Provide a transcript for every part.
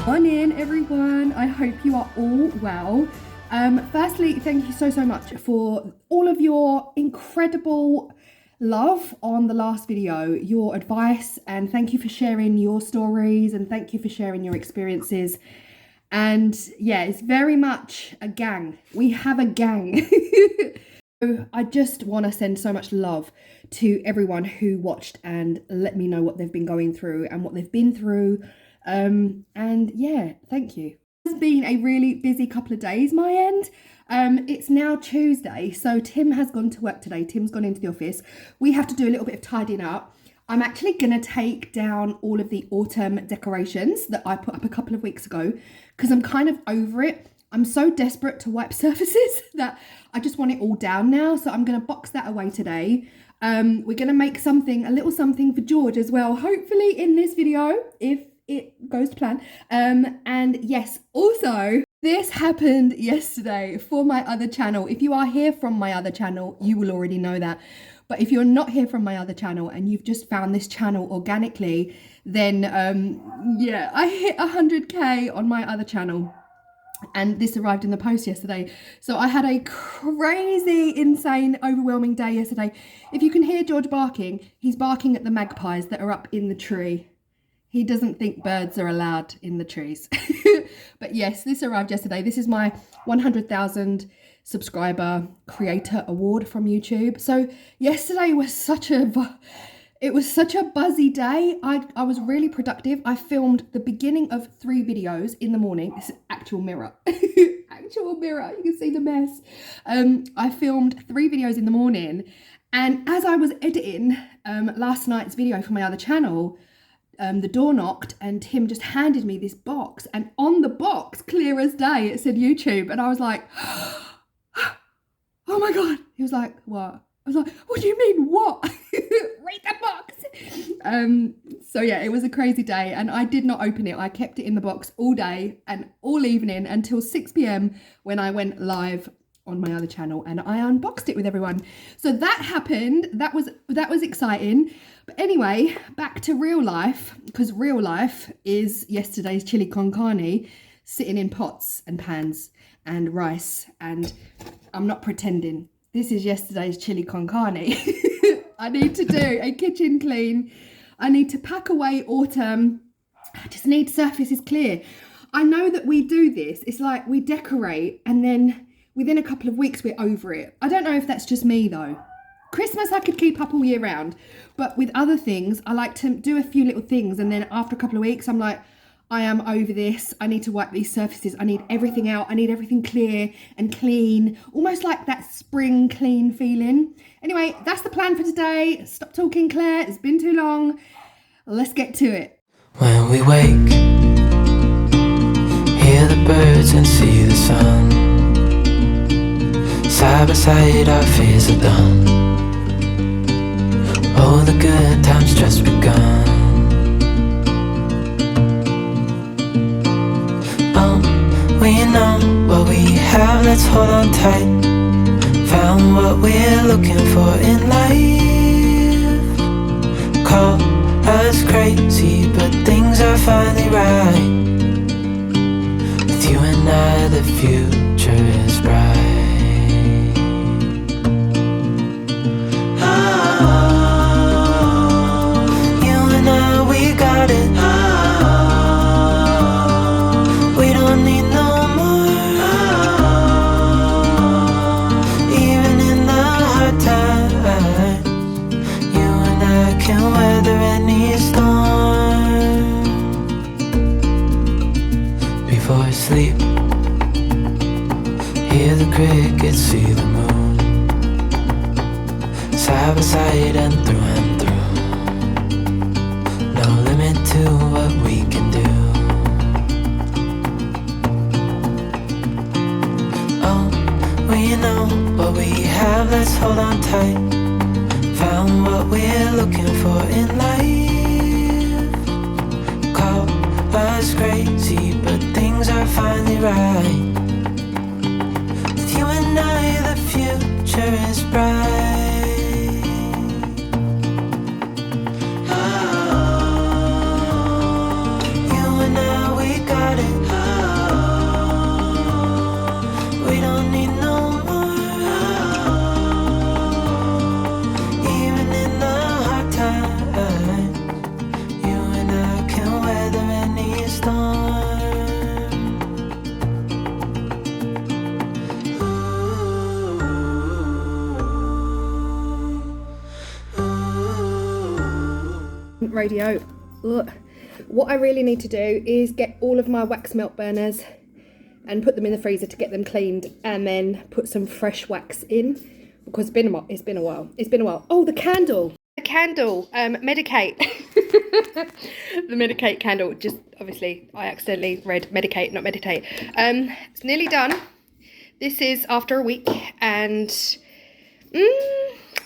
Morning everyone, I hope you are all well. Firstly, thank you so much for all of your incredible love on the last video, your advice, and thank you for sharing your stories and thank you for sharing your experiences. And yeah, it's very much a gang. We have a gang. I just want to send so much love to everyone who watched and let me know what they've been going through and what they've been through. And yeah, thank you. It's been a really busy couple of days my end. It's now Tuesday, so Tim has gone to work today. Tim's gone into the office. We have to do a little bit of tidying up. I'm actually gonna take down all of the autumn decorations that I put up a couple of weeks ago because I'm kind of over it. I'm so desperate to wipe surfaces that I just want it all down now. So I'm gonna box that away today. We're gonna make something, a little something for George as well, hopefully in this video, if it goes to plan. And yes, also this happened yesterday for my other channel. If you are here from my other channel, you will already know that. But if you're not here from my other channel and you've just found this channel organically, then yeah, I hit 100k on my other channel. And this arrived in the post yesterday. So I had a crazy, insane, overwhelming day yesterday. If you can hear George barking, he's barking at the magpies that are up in the tree. He doesn't think birds are allowed in the trees. But yes, this arrived yesterday. This is my 100,000 subscriber creator award from YouTube. So yesterday was such a buzzy day. I was really productive. I filmed the beginning of 3 videos in the morning. This is actual mirror. Actual mirror. You can see the mess. I filmed 3 videos in the morning. And as I was editing last night's video for my other channel, the door knocked and Tim just handed me this box. And on the box, clear as day, it said YouTube. And I was like, oh my God. He was like, what? I was like, what do you mean, what? Read the box. So yeah, it was a crazy day and I did not open it. I kept it in the box all day and all evening until 6 p.m. when I went live on my other channel and I unboxed it with everyone. So that happened. That was exciting. But anyway, back to real life, because real life is yesterday's chili con carne sitting in pots and pans and rice. And I'm not pretending. This is yesterday's chili con carne. I need to do a kitchen clean. I need to pack away autumn. I just need surfaces clear. I know that we do this. It's like we decorate and then within a couple of weeks, we're over it. I don't know if that's just me though. Christmas I could keep up all year round, but with other things, I like to do a few little things and then after a couple of weeks, I'm like, I am over this. I need to wipe these surfaces. I need everything out. I need everything clear and clean, almost like that spring clean feeling. Anyway, that's the plan for today. Stop talking, Claire. It's been too long. Let's get to it. When we wake, hear the birds and see the sun. Side by side, our fears are done. Oh, the good times just begun. We know what we have, let's hold on tight. Found what we're looking for in life. Call us crazy, but things are finally right. With you and I, the future is bright. Sleep, hear the crickets, see the moon. Side by side and through. No limit to what we can do. Oh, we know what we have, let's hold on tight. Found what we're looking for in life. Call us crazy, but things are finally right. With you and I, the future is bright. Oh, you and I, we got it. radio. Ugh. What I really need to do is get all of my wax melt burners and put them in the freezer to get them cleaned, and then put some fresh wax in, because it's been a while. Oh, the candle. The candle, Medicate. The Medicate candle, just obviously I accidentally read medicate, not meditate. It's nearly done. This is after a week, and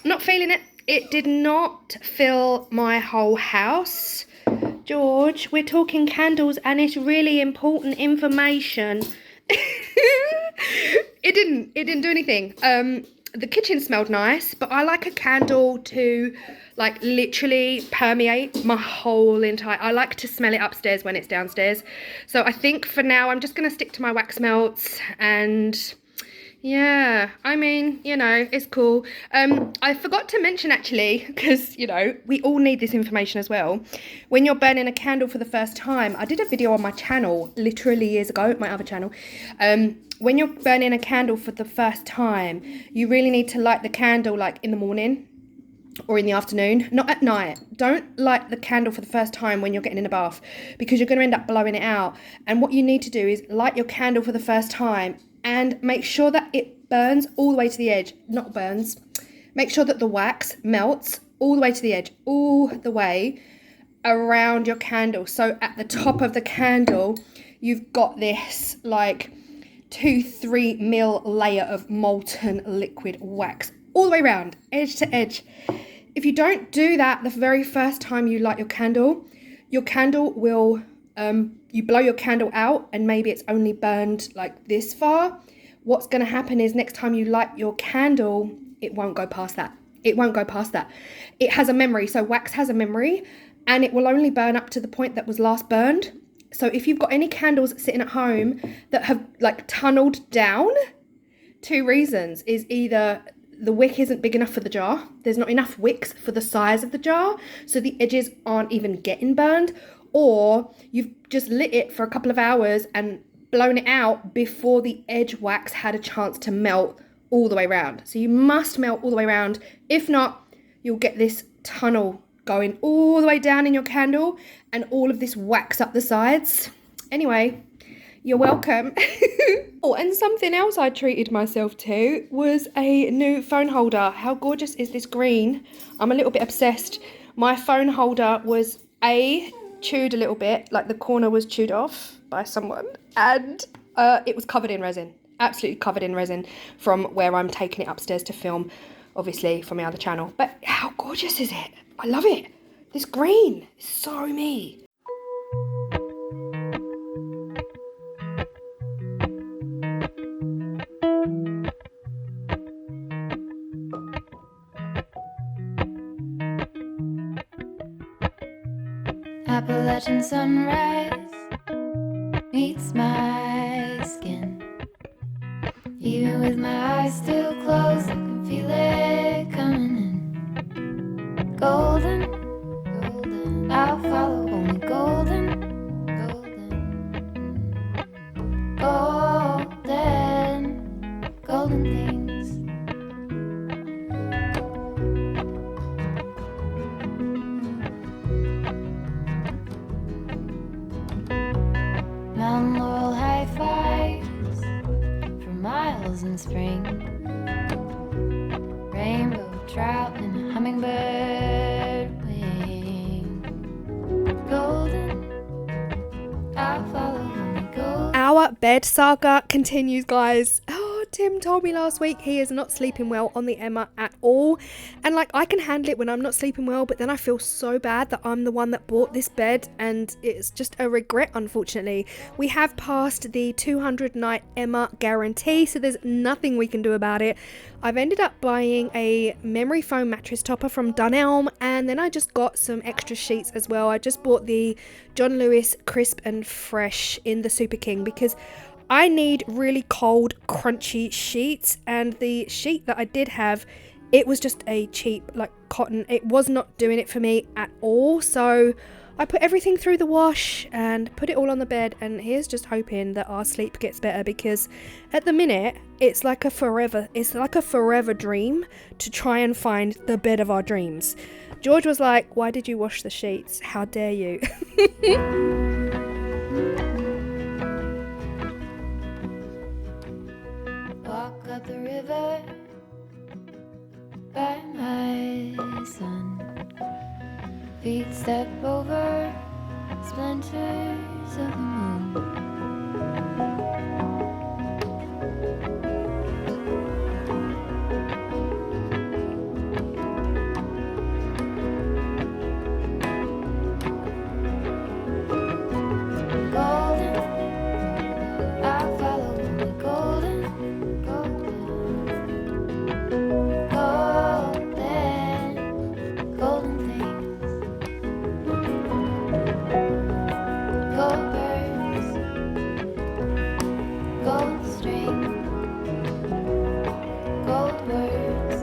not feeling it. It did not fill my whole house. George, we're talking candles and it's really important information. It didn't do anything. The kitchen smelled nice, but I like a candle to like literally permeate my whole entire, I like to smell it upstairs when it's downstairs. So I think for now I'm just going to stick to my wax melts, and yeah, I mean, you know, it's cool. I forgot to mention actually, because, you know, we all need this information as well. When you're burning a candle for the first time, I did a video on my channel literally years ago, my other channel. When you're burning a candle for the first time, you really need to light the candle like in the morning or in the afternoon, not at night. Don't light the candle for the first time when you're getting in a bath, because you're going to end up blowing it out. And what you need to do is light your candle for the first time and make sure that it burns all the way to the edge. Not burns. Make sure that the wax melts all the way to the edge, all the way around your candle. So at the top of the candle, you've got this like 2-3 mil layer of molten liquid wax all the way around, edge to edge. If you don't do that the very first time you light your candle will you blow your candle out and maybe it's only burned like this far. What's going to happen is next time you light your candle, it won't go past that. It has a memory. So wax has a memory, and it will only burn up to the point that was last burned. So if you've got any candles sitting at home that have like tunneled down, 2 reasons is either the wick isn't big enough for the jar, there's not enough wicks for the size of the jar, so the edges aren't even getting burned, or you've just lit it for a couple of hours and blown it out before the edge wax had a chance to melt all the way around. So you must melt all the way around. If not, you'll get this tunnel going all the way down in your candle and all of this wax up the sides. Anyway, you're welcome. Oh, and something else I treated myself to was a new phone holder. How gorgeous is this green? I'm a little bit obsessed. My phone holder was chewed a little bit, like the corner was chewed off by someone, and it was covered in resin, absolutely covered in resin from where I'm taking it upstairs to film, obviously from my other channel. But how gorgeous is it? I love it. This green is so me. Appalachian sunrise meets my skin. Even with my eyes still closed, I can feel it coming in. Golden, golden, I'll follow only golden, golden, golden, golden things. Mountain laurel high fives for miles in spring. Rainbow trout and a hummingbird wing. Golden, I'll follow only golden. Our bed saga continues, guys. Tim told me last week he is not sleeping well on the Emma at all, and like I can handle it when I'm not sleeping well, but then I feel so bad that I'm the one that bought this bed, and it's just a regret. Unfortunately, we have passed the 200 night Emma guarantee, so there's nothing we can do about it. I've ended up buying a memory foam mattress topper from Dunelm, and then I just got some extra sheets as well. I just bought the John Lewis Crisp and Fresh in the Super King because I need really cold, crunchy sheets, and the sheet that I did have, it was just a cheap, like, cotton. It was not doing it for me at all, so I put everything through the wash and put it all on the bed, and here's just hoping that our sleep gets better, because at the minute it's like a forever dream to try and find the bed of our dreams. George was like, "Why did you wash the sheets? How dare you?" Walk up the river by my son. Feet step over splinters of the moon. Golden, I follow only golden, golden, golden things. Gold birds, gold string, gold words,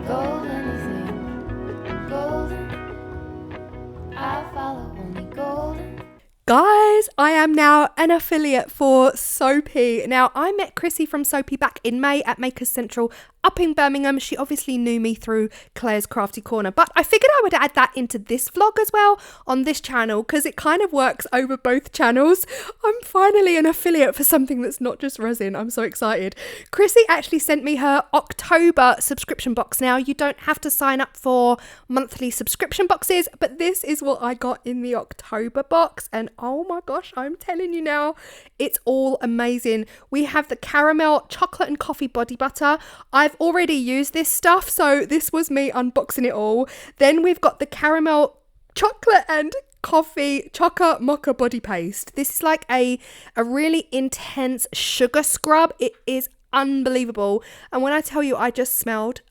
gold anything, golden. I follow only golden. Guys, I am now an affiliate for SoPea. Now, I met Chrissy from SoPea back in May at Makers Central up in Birmingham. She obviously knew me through Claire's Crafty Corner, but I figured I would add that into this vlog as well on this channel, because it kind of works over both channels. I'm finally an affiliate for something that's not just resin. I'm so excited. Chrissy actually sent me her October subscription box. Now, you don't have to sign up for monthly subscription boxes, but this is what I got in the October box, and oh my gosh, I'm telling you now, it's all amazing. We have the caramel chocolate and coffee body butter. I've already used this stuff, so this was me unboxing it all. Then we've got the caramel chocolate and coffee chocolate mocha body paste. This is like a really intense sugar scrub. It is unbelievable, and when I tell you, I smelled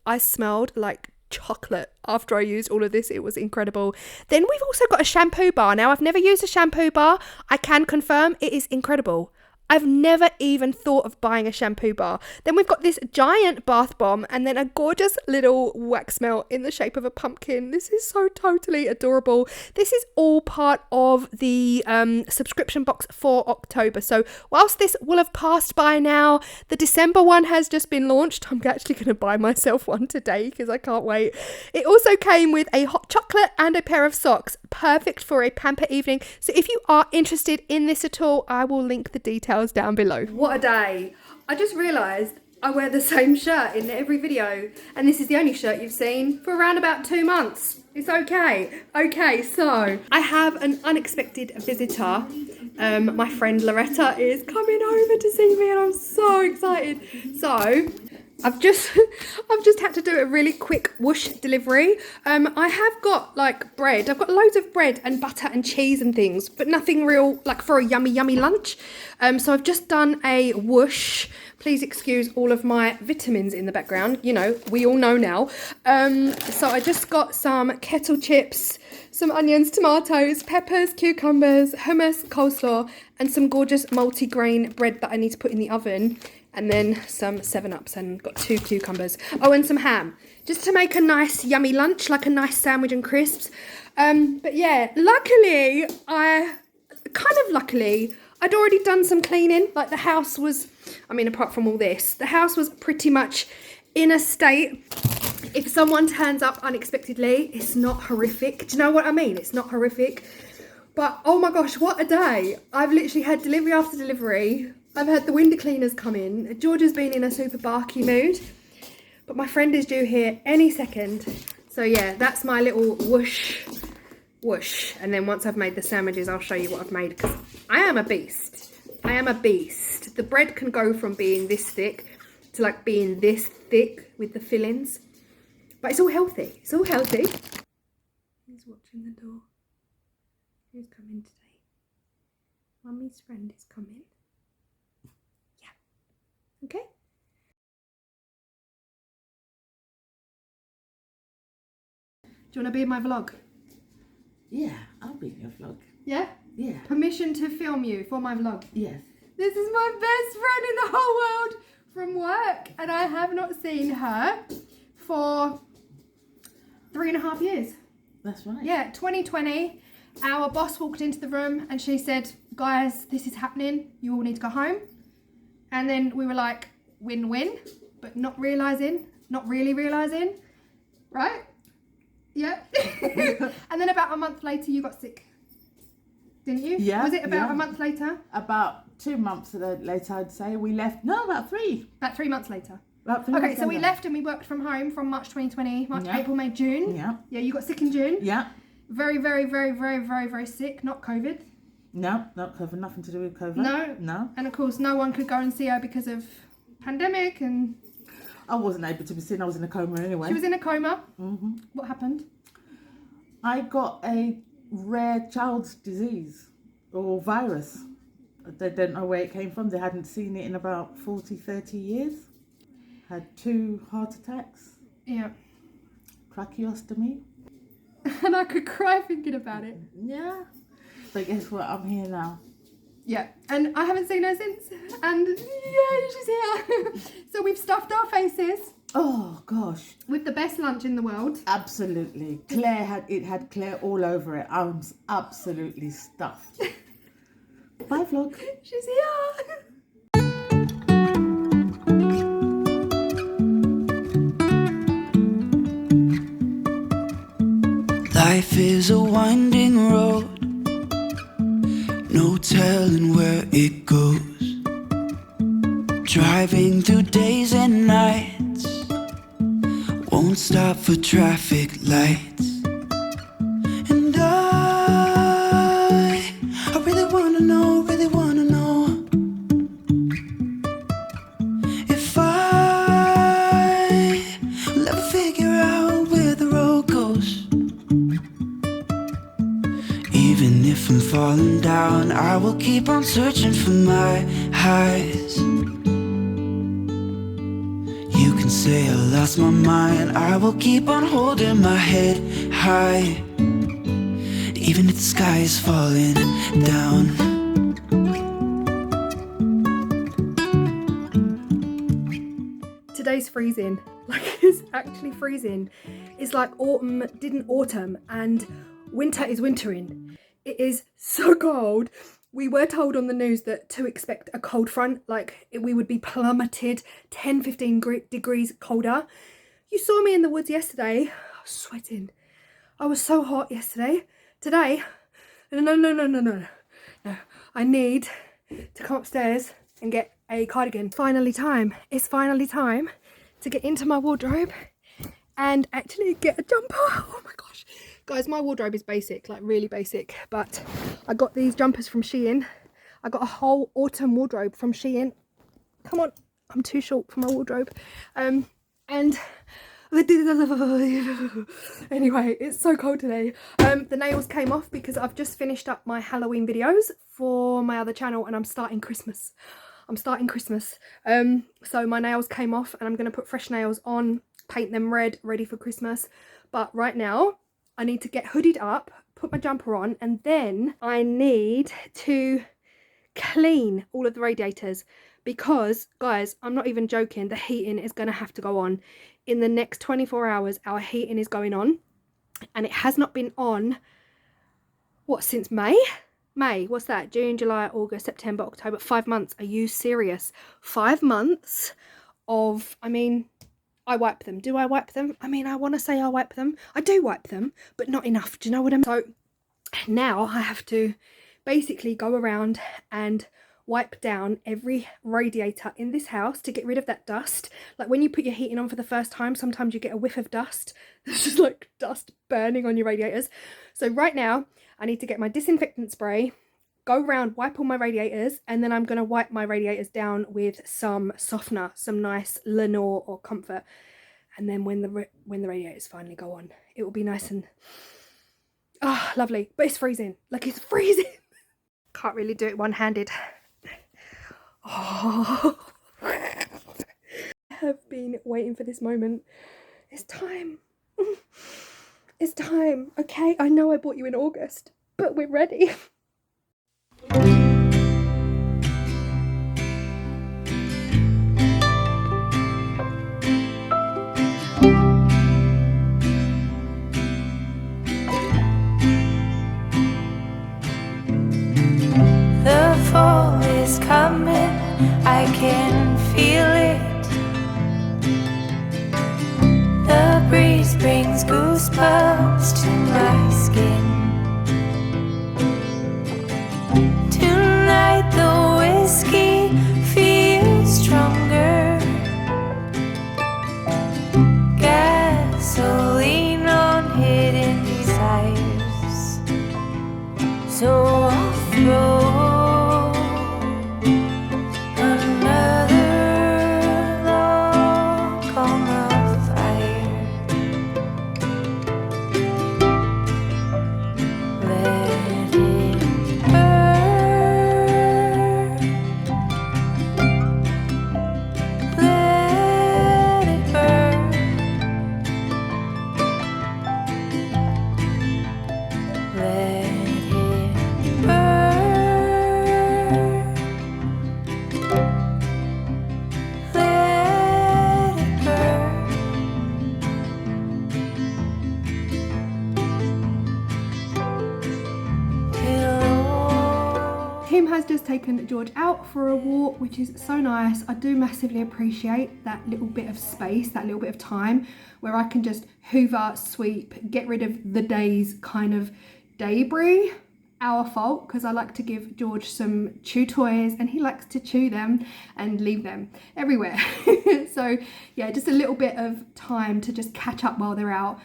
like chocolate after I used all of this. It was incredible. Then we've also got a shampoo bar. Now, I've never used a shampoo bar. I can confirm it is incredible. I've never even thought of buying a shampoo bar. Then we've got this giant bath bomb, and then a gorgeous little wax melt in the shape of a pumpkin. This is so totally adorable. This is all part of the subscription box for October. So whilst this will have passed by now, the December one has just been launched. I'm actually going to buy myself one today because I can't wait. It also came with a hot chocolate and a pair of socks. Perfect for a pamper evening. So if you are interested in this at all, I will link the details down below. What a day. I just realised I wear the same shirt in every video, and this is the only shirt you've seen for around about 2 months. It's okay. Okay, so I have an unexpected visitor. My friend Loretta is coming over to see me, and I'm so excited. So I've just had to do a really quick whoosh delivery. I have got like bread. I've got loads of bread and butter and cheese and things, but nothing real like for a yummy lunch. So I've just done a whoosh. Please excuse all of my vitamins in the background. You know, we all know now. So I just got some kettle chips, some onions, tomatoes, peppers, cucumbers, hummus, coleslaw, and some gorgeous multi-grain bread that I need to put in the oven. And then some 7-Ups, and got 2 cucumbers. Oh, and some ham. Just to make a nice yummy lunch, like a nice sandwich and crisps. But yeah, luckily, I'd already done some cleaning. Like the house was, I mean, apart from all this, the house was pretty much in a state. If someone turns up unexpectedly, it's not horrific. Do you know what I mean? It's not horrific. But oh my gosh, what a day. I've literally had delivery after delivery. I've had the window cleaners come in. George has been in a super barky mood, but my friend is due here any second. So yeah, that's my little whoosh. And then once I've made the sandwiches, I'll show you what I've made, because I am a beast. I am a beast. The bread can go from being this thick to like being this thick with the fillings, but it's all healthy. It's all healthy. Who's watching the door? Who's coming today? Mummy's friend is coming. Okay. Do you want to be in my vlog? Yeah, I'll be in your vlog. Yeah? Yeah. Permission to film you for my vlog? Yes. This is my best friend in the whole world from work, and I have not seen her for 3.5 years. That's right. Yeah, 2020. Our boss walked into the room and she said, guys, this is happening. You all need to go home. And then we were like, win-win, but not really realising, right? Yeah. And then about a month later, you got sick, didn't you? Yeah. Was it about a month later? About 2 months later, I'd say. We left, no, about 3. About 3 months later. About 3 Okay, months so we later. left and we worked from home from March 2020, March, Yeah. April, May, June. Yeah. Yeah, you got sick in June. Yeah. Very, very, very, very, very, very sick, not COVID. No, not COVID, nothing to do with COVID. No. No. And of course, no one could go and see her because of pandemic, and I wasn't able to be seen, I was in a coma anyway. she was in a coma. Mm-hmm. What happened? I got a rare child's disease or virus. They don't know where it came from. They hadn't seen it in about 40, 30 years. Had 2 heart attacks, Yeah. tracheostomy. And I could cry thinking about it. Yeah. But guess what? I'm here now. Yeah, and I haven't seen her since, and yay, she's here. So we've stuffed our faces Oh gosh, with the best lunch in the world. absolutely. Claire had Claire all over it. I was absolutely stuffed. Bye vlog. She's here. Life is a winding road, no telling where it goes. Driving through days and nights, won't stop for traffic lights. And I really wanna know if I will ever figure out where the road goes. Even if I'm falling down, I will keep on searching for my highs. You can say I lost my mind, I will keep on holding my head high. Even if the sky is falling down. Today's freezing. Like, it's actually freezing. It's like autumn didn't autumn and winter is wintering. It is so cold. We were told on the news that to expect a cold front, like we would be plummeted 10-15 degrees colder. You saw me in the woods yesterday. I was sweating. I was so hot yesterday. Today, no. I need to come upstairs and get a cardigan. It's finally time to get into my wardrobe and actually get a jumper. Oh my gosh. Guys, my wardrobe is basic, like really basic, but I got these jumpers from Shein. I got a whole autumn wardrobe from Shein. Come on, I'm too short for my wardrobe. And anyway, it's so cold today. The nails came off because I've just finished up my Halloween videos for my other channel and I'm starting Christmas. So my nails came off and I'm going to put fresh nails on, paint them red, ready for Christmas. But right now, I need to get hooded up, put my jumper on, and then I need to clean all of the radiators because, guys, I'm not even joking, the heating is going to have to go on. In the next 24 hours, our heating is going on, and it has not been on, since May? What's that? June, July, August, September, October, 5 months. Are you serious? 5 months of, I wipe them. Do I wipe them? I want to say I wipe them. I do wipe them, but not enough. Do you know what I mean? So now I have to basically go around and wipe down every radiator in this house to get rid of that dust. Like when you put your heating on for the first time, sometimes you get a whiff of dust. There's just like dust burning on your radiators. So right now I need to get my disinfectant spray, go around, wipe all my radiators, and then I'm going to wipe my radiators down with some softener, some nice Lenore or Comfort. And then when the radiators finally go on, it will be nice and lovely. But it's freezing. Like, it's freezing. Can't really do it one-handed. Oh. I have been waiting for this moment. It's time. It's time. Okay, I know I bought you in August, but we're ready. Tim has just taken George out for a walk, which is so nice. I do massively appreciate that little bit of space, that little bit of time where I can just hoover, sweep, get rid of the day's kind of debris. Our fault, because I like to give George some chew toys and he likes to chew them and leave them everywhere. So yeah, just a little bit of time to just catch up while they're out.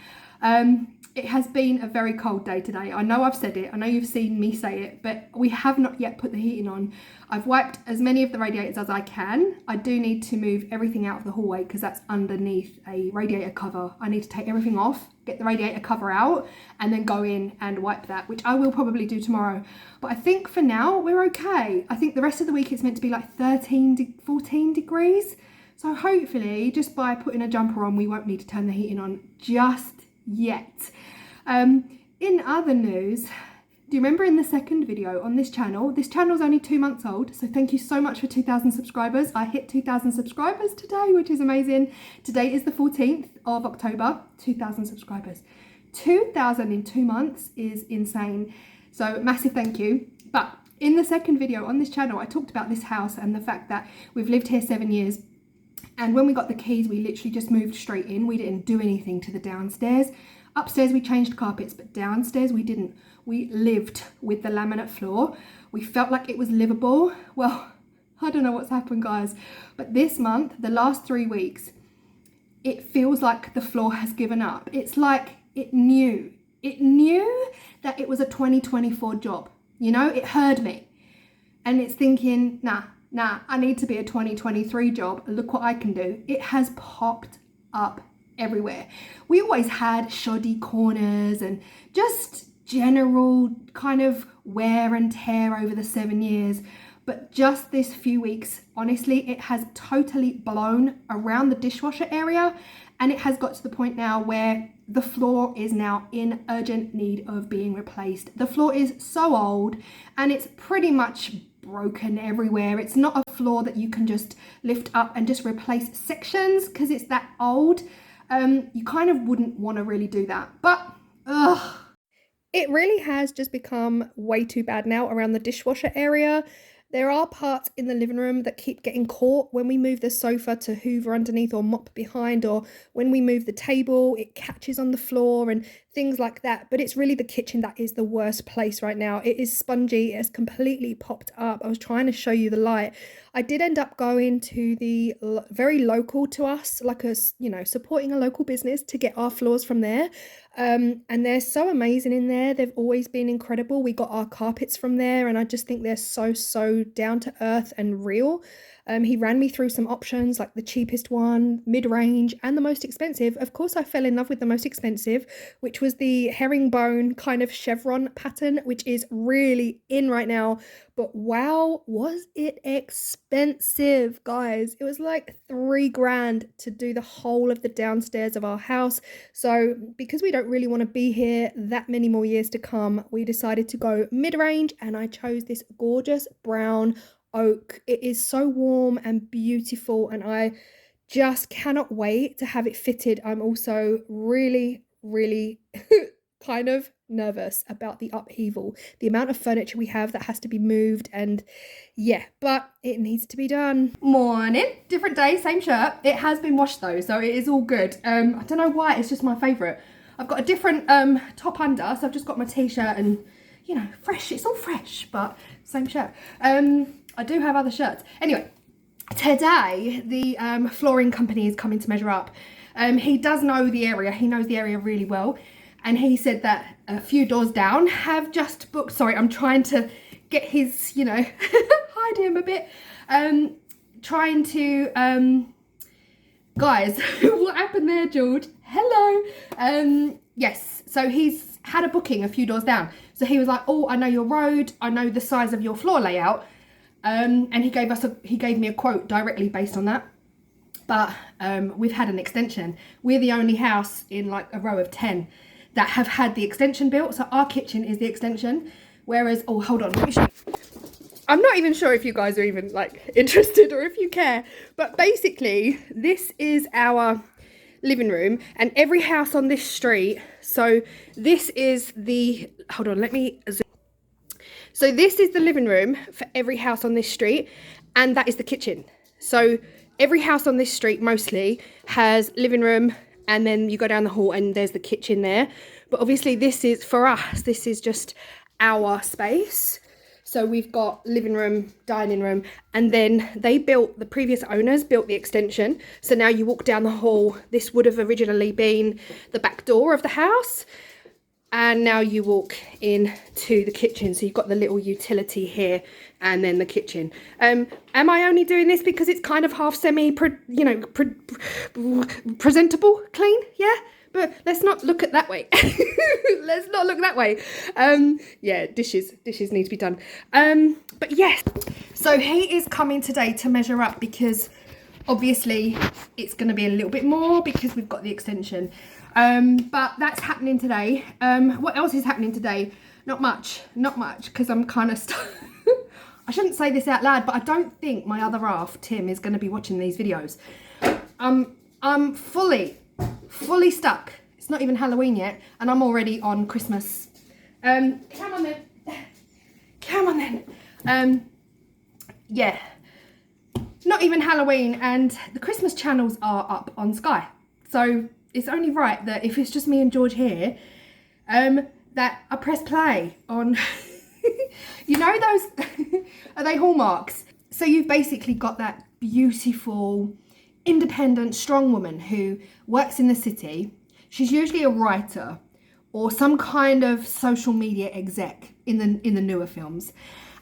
It has been a very cold day today. I know I've said it, I know you've seen me say it, but we have not yet put the heating on. I've wiped as many of the radiators as I can. I do need to move everything out of the hallway because that's underneath a radiator cover. I need to take everything off, get the radiator cover out, and then go in and wipe that, which I will probably do tomorrow. But I think for now, we're okay. I think the rest of the week it's meant to be like 14 degrees. So hopefully, just by putting a jumper on, we won't need to turn the heating on just yet. In other news, do you remember in the second video on this channel's only 2 months old, so thank you so much for 2,000 subscribers. I hit 2,000 subscribers today, which is amazing. Today is the 14th of October, 2,000 subscribers. 2,000 in 2 months is insane, so massive thank you. But in the second video on this channel, I talked about this house and the fact that we've lived here 7 years. And when we got the keys, we literally just moved straight in. We didn't do anything to the downstairs. Upstairs, we changed carpets, but downstairs, we didn't. We lived with the laminate floor. We felt like it was livable. Well, I don't know what's happened, guys, but this month, the last 3 weeks, it feels like the floor has given up. It's like it knew that it was a 2024 job. You know, it heard me. And it's thinking, nah, I need to be a 2023 job. Look what I can do. It has popped up everywhere. We always had shoddy corners and just general kind of wear and tear over the 7 years. But just this few weeks, honestly, it has totally blown around the dishwasher area. And it has got to the point now where the floor is now in urgent need of being replaced. The floor is so old and it's pretty much broken everywhere. It's not a floor that you can just lift up and just replace sections because it's that old. You kind of wouldn't want to really do that, but It really has just become way too bad now around the dishwasher area. There are parts in the living room that keep getting caught when we move the sofa to hoover underneath or mop behind, or when we move the table, it catches on the floor and things like that. But it's really the kitchen that is the worst place right now. It is spongy, it has completely popped up. I was trying to show you the light. I did end up going to the very local to us, like supporting a local business to get our floors from there. And they're so amazing in there. They've always been incredible. We got our carpets from there and I just think they're so down to earth and real. He ran me through some options, like the cheapest one, mid-range, and the most expensive. Of course, I fell in love with the most expensive, which was the herringbone kind of chevron pattern, which is really in right now. But wow, was it expensive, guys. It was like $3,000 to do the whole of the downstairs of our house. So because we don't really want to be here that many more years to come, we decided to go mid-range, and I chose this gorgeous brown oak. It is so warm and beautiful and I just cannot wait to have it fitted. I'm also really kind of nervous about the upheaval, the amount of furniture we have that has to be moved, and yeah, but it needs to be done. morning, different day, same shirt. It has been washed though, so it is all good. I don't know why, it's just my favorite. I've got a different top under, so I've just got my t-shirt and fresh, it's all fresh, but same shirt. I do have other shirts. Anyway, today the flooring company is coming to measure up. He does know the area. He knows the area really well. And he said that a few doors down have just booked. Sorry, I'm trying to get his, hide him a bit. Trying to, guys, what happened there, George? Hello. Yes, so he's had a booking a few doors down. So he was like, oh, I know your road. I know the size of your floor layout. And he gave me a quote directly based on that. But we've had an extension. We're the only house in like a row of 10 that have had the extension built. So our kitchen is the extension. Whereas, oh, hold on, let me show you. I'm not even sure if you guys are even like interested or if you care. But basically, this is our living room and every house on this street. So this is the, hold on, let me zoom. So this is the living room for every house on this street, and that is the kitchen. So every house on this street mostly has living room, and then you go down the hall and there's the kitchen there. But obviously this is, for us, this is just our space. So we've got living room, dining room, and then the previous owners built the extension. So now you walk down the hall, this would have originally been the back door of the house. And now you walk into the kitchen. So you've got the little utility here and then the kitchen. Am I only doing this because it's kind of half presentable, clean? Yeah, but let's not look at that way. Let's not look that way. Yeah, dishes need to be done. But yes, so he is coming today to measure up because obviously it's going to be a little bit more because we've got the extension. But that's happening today. What else is happening today? Not much, because I'm kind of I shouldn't say this out loud, but I don't think my other half, Tim, is going to be watching these videos. I'm fully stuck. It's not even Halloween yet, and I'm already on Christmas. Come on then. Yeah, not even Halloween, and the Christmas channels are up on Sky. So it's only right that if it's just me and George here, that I press play on, you know those, are they hallmarks? So you've basically got that beautiful, independent, strong woman who works in the city. She's usually a writer or some kind of social media exec in the newer films.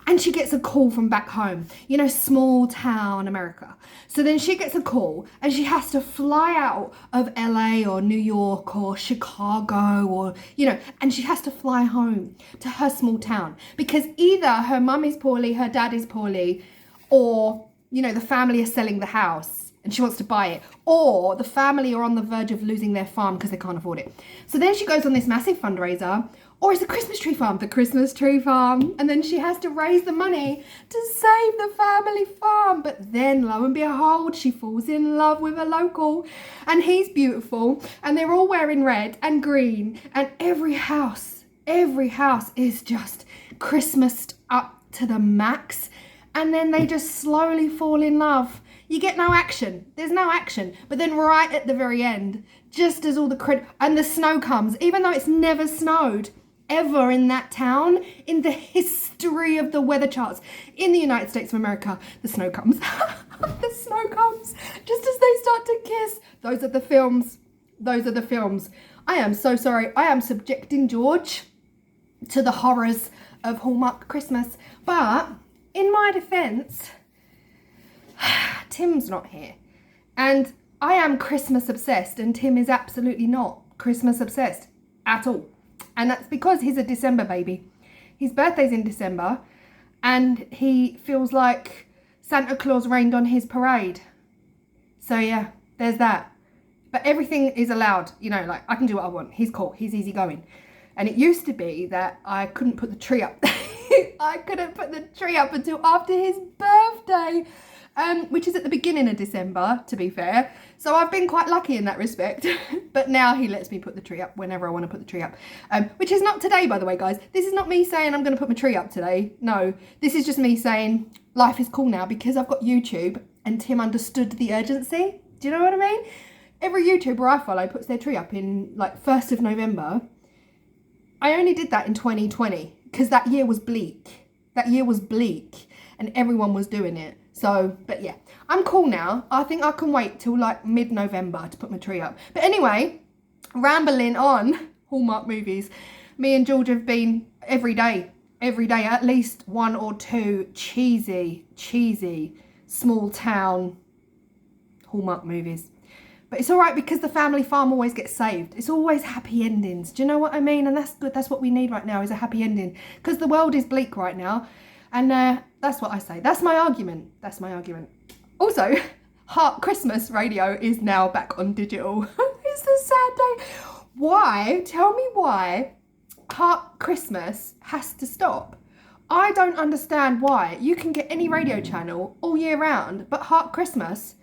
And she gets a call from back home, you know, small town America. So then she gets a call and she has to fly out of LA or New York or Chicago or, you know, and she has to fly home to her small town because either her mum is poorly, her dad is poorly, or, you know, the family is selling the house and she wants to buy it, or the family are on the verge of losing their farm because they can't afford it. So then she goes on this massive fundraiser. Or it's the Christmas tree farm, and then she has to raise the money to save the family farm. But then, lo and behold, she falls in love with a local, and he's beautiful, and they're all wearing red and green, and every house is just Christmased up to the max, and then they just slowly fall in love. You get no action. There's no action. But then right at the very end, just as all the and the snow comes, even though it's never snowed ever in that town in the history of the weather charts in the United States of America, the snow comes. The snow comes just as they start to kiss. Those are the films. I am so sorry. I am subjecting George to the horrors of Hallmark Christmas. But in my defense, Tim's not here. And I am Christmas obsessed, and Tim is absolutely not Christmas obsessed at all. And that's because he's a December baby. His birthday's in December, and he feels like Santa Claus rained on his parade. So yeah, there's that. But everything is allowed, you know, like I can do what I want. He's cool, he's easygoing. And it used to be that I couldn't put the tree up. I couldn't put the tree up until after his birthday. Which is at the beginning of December, to be fair. So I've been quite lucky in that respect. But now he lets me put the tree up whenever I want to put the tree up. Which is not today, by the way, guys. This is not me saying I'm going to put my tree up today. No, this is just me saying life is cool now because I've got YouTube and Tim understood the urgency. Do you know what I mean? Every YouTuber I follow puts their tree up in like 1st of November. I only did that in 2020 because that year was bleak. And everyone was doing it. So, but yeah, I'm cool now. I think I can wait till like mid-November to put my tree up. But anyway, rambling on Hallmark movies. Me and George have been every day, at least one or two cheesy, small town Hallmark movies. But it's all right because the family farm always gets saved. It's always happy endings. Do you know what I mean? And that's good. That's what we need right now is a happy ending because the world is bleak right now. And that's what I say. That's my argument. Also, Heart Christmas radio is now back on digital. It's a sad day. Why? Tell me why Heart Christmas has to stop. I don't understand why. You can get any radio channel all year round, but Heart Christmas,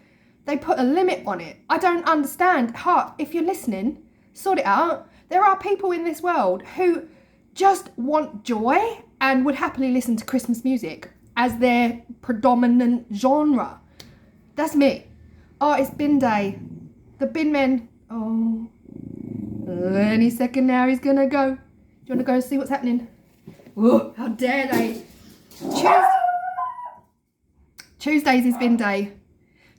they put a limit on it. I don't understand. Heart, if you're listening, sort it out. There are people in this world who just want joy and would happily listen to Christmas music as their predominant genre. That's me. Oh, it's bin day. The bin men. Oh, any second now he's gonna go. Do you want to go see what's happening? Whoa, how dare they? Tuesdays is bin day.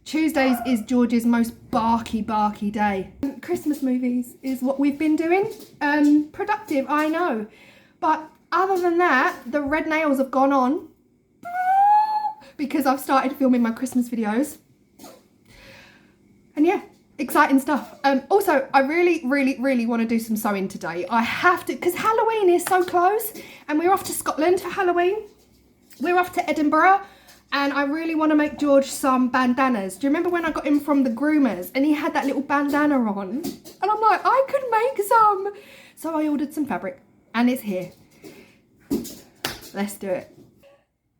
Tuesdays is George's most barky day. Christmas movies is what we've been doing. Productive, I know. But other than that, the red nails have gone on because I've started filming my Christmas videos. And yeah, exciting stuff. Also, I really want to do some sewing today. I have to, because Halloween is so close and we're off to Scotland for Halloween. We're off to Edinburgh and I really want to make George some bandanas. Do you remember when I got him from the groomers and he had that little bandana on? And I'm like, I could make some. So I ordered some fabric and it's here. Let's do it.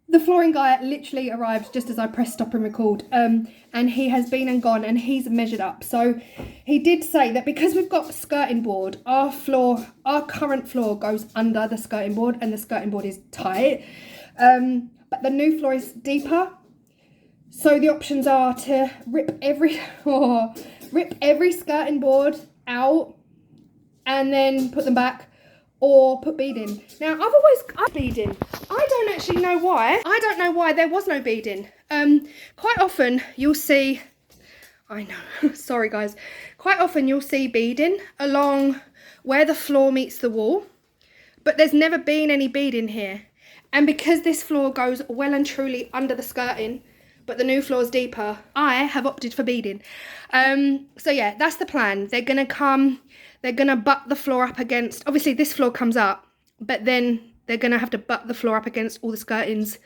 The flooring guy literally arrived just as I pressed stop and record, and he has been and gone and he's measured up. So he did say that because we've got skirting board, our current floor goes under the skirting board and the skirting board is tight, but the new floor is deeper. So the options are to rip every skirting board out and then put them back, or put beading. Now, I've always beading. I don't actually know why. I don't know why there was no beading. Quite often you'll see, I know, sorry guys. Quite often you'll see beading along where the floor meets the wall, but there's never been any beading here. And because this floor goes well and truly under the skirting, but the new floor is deeper, I have opted for beading. So yeah, that's the plan. They're gonna butt the floor up against, obviously this floor comes up, but then they're gonna have to butt the floor up against all the skirtings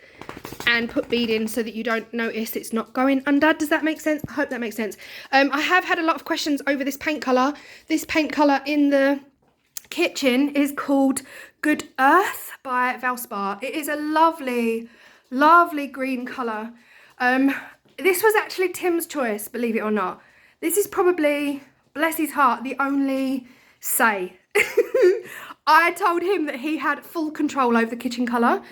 and put beading so that you don't notice it's not going under. Does that make sense? I hope that makes sense. I have had a lot of questions over this paint colour. This paint colour in the kitchen is called Good Earth by Valspar. It is a lovely green colour. This was actually Tim's choice, believe it or not. This is probably, bless his heart, the only say. I told him that he had full control over the kitchen colour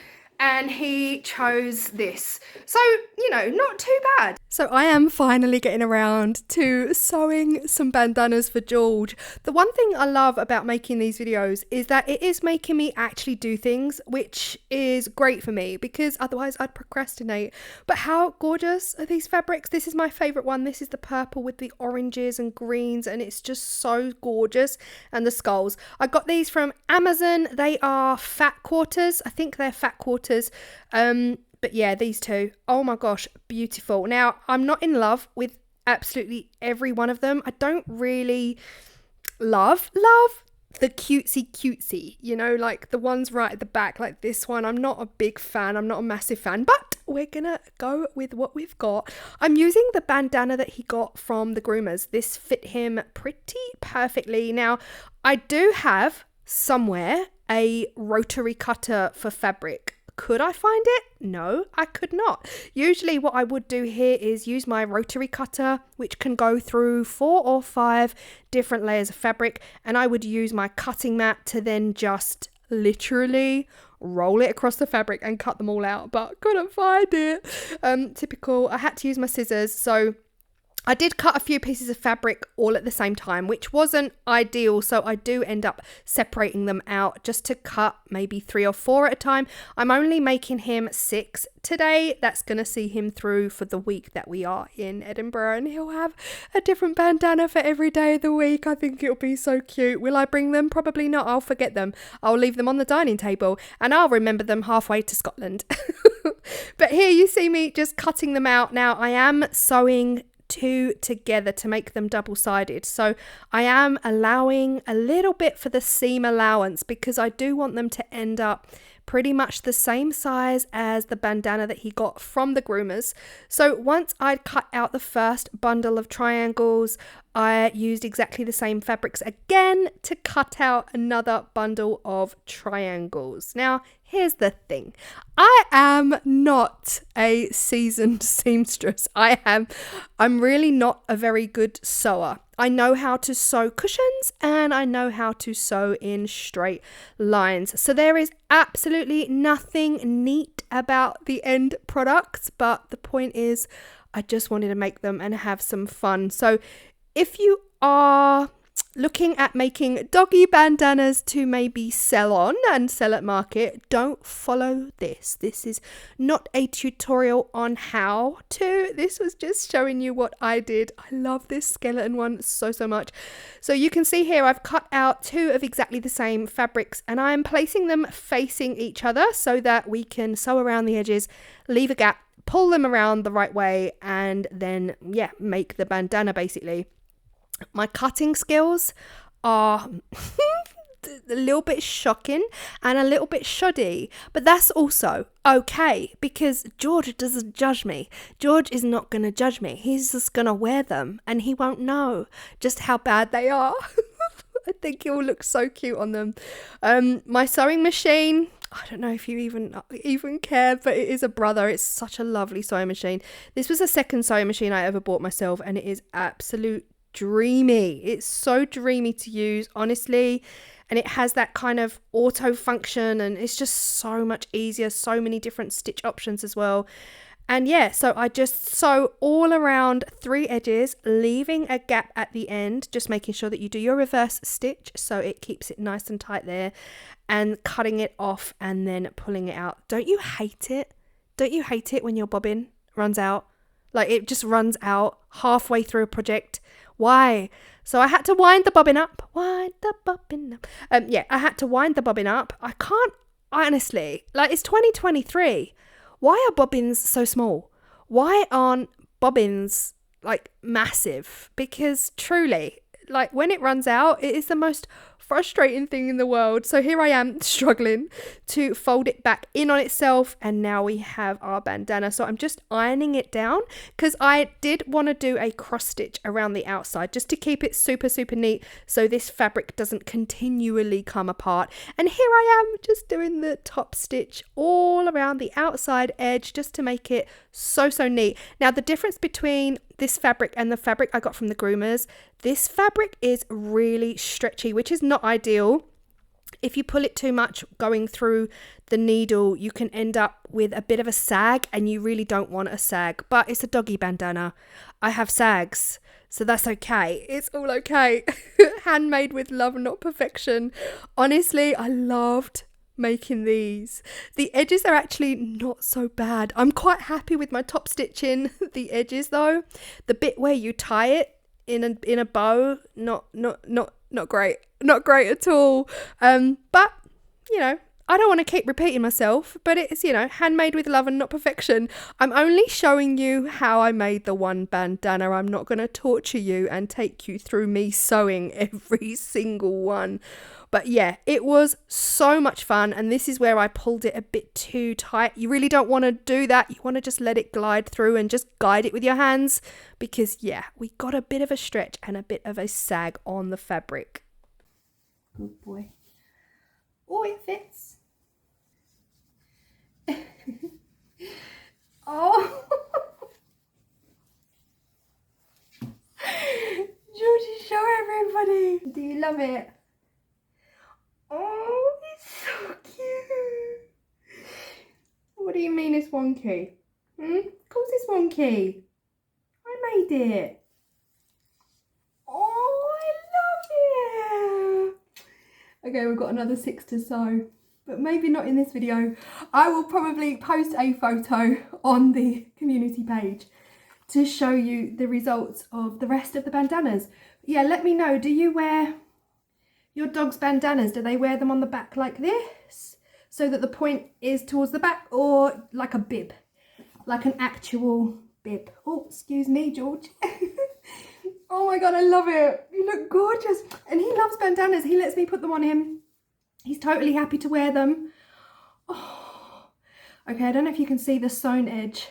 and he chose this. So, you know, not too bad. So I am finally getting around to sewing some bandanas for George. The one thing I love about making these videos is that it is making me actually do things, which is great for me because otherwise I'd procrastinate. But how gorgeous are these fabrics? This is my favourite one. This is the purple with the oranges and greens and it's just so gorgeous. And the skulls. I got these from Amazon. They are fat quarters. I think they're fat quarters. But yeah, these two, oh my gosh, beautiful. Now, I'm not in love with absolutely every one of them. I don't really love the cutesy, you know, like the ones right at the back, like this one. I'm not a big fan. I'm not a massive fan, but we're gonna go with what we've got. I'm using the bandana that he got from the groomers. This fit him pretty perfectly. Now, I do have somewhere a rotary cutter for fabric. Could I find it? No, I could not. Usually what I would do here is use my rotary cutter, which can go through 4 or 5 different layers of fabric, and I would use my cutting mat to then just literally roll it across the fabric and cut them all out, but couldn't find it. Typical. I had to use my scissors, so I did cut a few pieces of fabric all at the same time, which wasn't ideal, so I do end up separating them out just to cut maybe 3 or 4 at a time. I'm only making him 6 today. That's going to see him through for the week that we are in Edinburgh, and he'll have a different bandana for every day of the week. I think it'll be so cute. Will I bring them? Probably not. I'll forget them. I'll leave them on the dining table, and I'll remember them halfway to Scotland. But here you see me just cutting them out. Now, I am sewing 2 together to make them double-sided, so I am allowing a little bit for the seam allowance because I do want them to end up pretty much the same size as the bandana that he got from the groomers. So once I'd cut out the first bundle of triangles, I used exactly the same fabrics again to cut out another bundle of triangles. Now here's the thing. I am not a seasoned seamstress. I'm really not a very good sewer. I know how to sew cushions and I know how to sew in straight lines. So there is absolutely nothing neat about the end products, but the point is I just wanted to make them and have some fun. So if you are looking at making doggy bandanas to maybe sell on and sell at market, don't follow this. This is not a tutorial on how to. This was just showing you what I did. I love this skeleton one so much. So you can see here I've cut out 2 of exactly the same fabrics and I'm placing them facing each other so that we can sew around the edges, leave a gap, pull them around the right way, and then make the bandana basically. My cutting skills are a little bit shocking and a little bit shoddy, but that's also okay because George doesn't judge me. George is not going to judge me. He's just going to wear them and he won't know just how bad they are. I think it will look so cute on them. My sewing machine, I don't know if you even care, but it is a Brother. It's such a lovely sewing machine. This was the second sewing machine I ever bought myself and it is absolute dreamy. It's so dreamy to use, honestly, and it has that kind of auto function and it's just so much easier, so many different stitch options as well. And so I just sew all around 3 edges, leaving a gap at the end, just making sure that you do your reverse stitch so it keeps it nice and tight there, and cutting it off and then pulling it out. Don't you hate it? Don't you hate it when your bobbin runs out? Like it just runs out halfway through a project. Why? So I had to wind the bobbin up. I had to wind the bobbin up. I can't, honestly, like it's 2023. Why are bobbins so small? Why aren't bobbins like massive? Because truly, like when it runs out, it is the most frustrating thing in the world. So here I am struggling to fold it back in on itself, and now we have our bandana. So I'm just ironing it down because I did want to do a cross stitch around the outside just to keep it super neat so this fabric doesn't continually come apart. And here I am just doing the top stitch all around the outside edge just to make it so neat. Now the difference between this fabric and the fabric I got from the groomers, this fabric is really stretchy, which is not ideal. If you pull it too much going through the needle, you can end up with a bit of a sag, and you really don't want a sag. But it's a doggy bandana. I have sags, so that's okay. It's all okay. Handmade with love, not perfection. Honestly, I loved making these. The edges are actually not so bad. I'm quite happy with my top stitching. The edges though, the bit where you tie it in a bow, not great at all. But you know, I don't want to keep repeating myself, but it's, you know, handmade with love and not perfection. I'm only showing you how I made the one bandana. I'm not going to torture you and take you through me sewing every single one. But yeah, it was so much fun, and this is where I pulled it a bit too tight. You really don't want to do that. You want to just let it glide through and just guide it with your hands, because yeah, we got a bit of a stretch and a bit of a sag on the fabric. Good boy. Oh, it fits. Oh. Georgie, show everybody. Do you love it? Oh, it's so cute. What do you mean it's wonky? Of course it's wonky. I made it. Oh, I love it. Okay, we've got another 6 to sew, but maybe not in this video. I will probably post a photo on the community page to show you the results of the rest of the bandanas. Yeah, let me know, do you wear your dog's bandanas? Do they wear them on the back like this so that the point is towards the back, or like a bib, like an actual bib? Oh, excuse me, George. Oh my God, I love it. You look gorgeous. And he loves bandanas. He lets me put them on him. He's totally happy to wear them. Oh, okay, I don't know if you can see the sewn edge.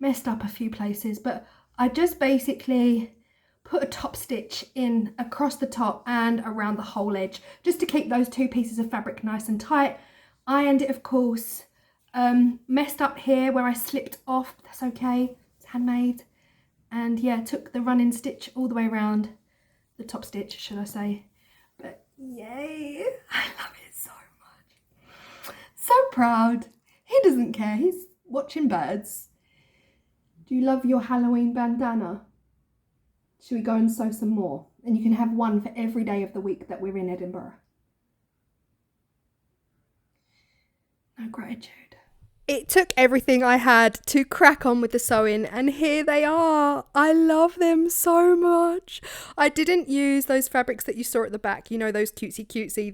Messed up a few places, but I just basically put a top stitch in across the top and around the whole edge just to keep those 2 pieces of fabric nice and tight. Ironed it, of course. Messed up here where I slipped off. That's okay. It's handmade. And yeah, took the running stitch all the way around. The top stitch, should I say. But yay. I love it so much. So proud. He doesn't care. He's watching birds. Do you love your Halloween bandana? Should we go and sew some more? And you can have one for every day of the week that we're in Edinburgh. No gratitude. It took everything I had to crack on with the sewing, and here they are. I love them so much. I didn't use those fabrics that you saw at the back, you know, those cutesy.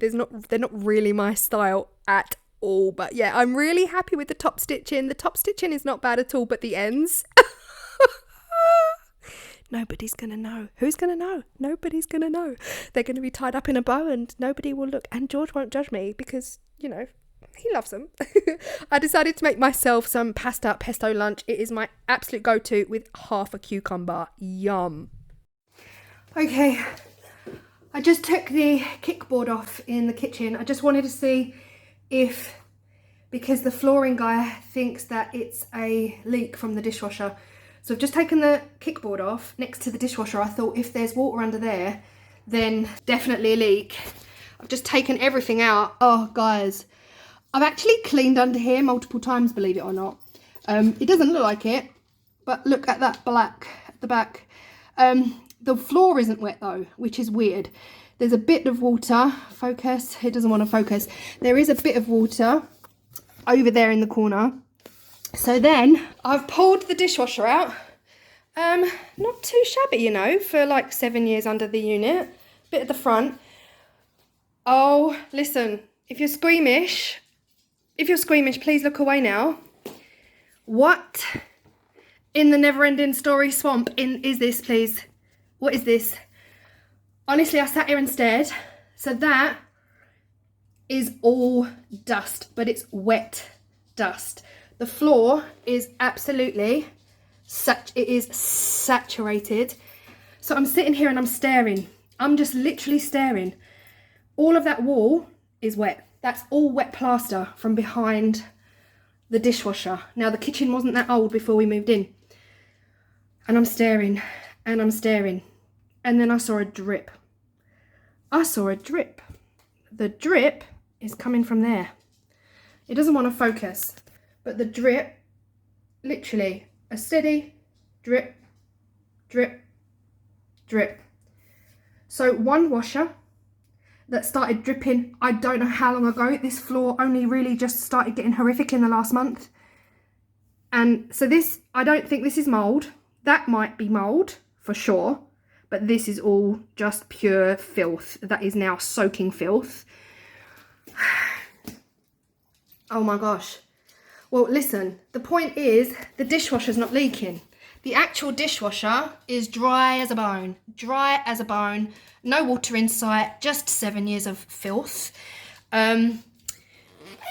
They're not really my style at all, but yeah, I'm really happy with the top stitching. The top stitching is not bad at all, but the ends. Nobody's gonna know. Who's gonna know? Nobody's gonna know. They're gonna be tied up in a bow and nobody will look, and George won't judge me because, you know, he loves them. I decided to make myself some pesto lunch. It is my absolute go-to with half a cucumber. Yum. Okay, I just took the kickboard off in the kitchen. I just wanted to see if, because the flooring guy thinks that it's a leak from the dishwasher. So I've just taken the kickboard off next to the dishwasher. I thought if there's water under there, then definitely a leak. I've just taken everything out. Oh, guys. I've actually cleaned under here multiple times, believe it or not. It doesn't look like it, but look at that black at the back. The floor isn't wet though, which is weird. There's a bit of water. Focus. It doesn't want to focus. There is a bit of water over there in the corner. So then I've pulled the dishwasher out. Not too shabby, you know, for like 7 years under the unit. Bit at the front. Oh, listen, if you're squeamish, please look away now. What in the never-ending story swamp is this, please? What is this? Honestly, I sat here and stared. So that is all dust, but it's wet dust. The floor is absolutely, it is saturated. So I'm sitting here and I'm staring. I'm just literally staring. All of that wall is wet. That's all wet plaster from behind the dishwasher. Now, the kitchen wasn't that old before we moved in. And I'm staring and I'm staring. And then I saw a drip. I saw a drip. The drip is coming from there. It doesn't want to focus. But the drip, literally a steady drip, drip, drip. So one washer that started dripping, I don't know how long ago. This floor only really just started getting horrific in the last month. And so this, I don't think this is mould. That might be mould for sure. But this is all just pure filth. That is now soaking filth. Oh my gosh. Well, listen, the point is the dishwasher's not leaking. The actual dishwasher is dry as a bone. Dry as a bone. No water in sight. Just 7 years of filth. And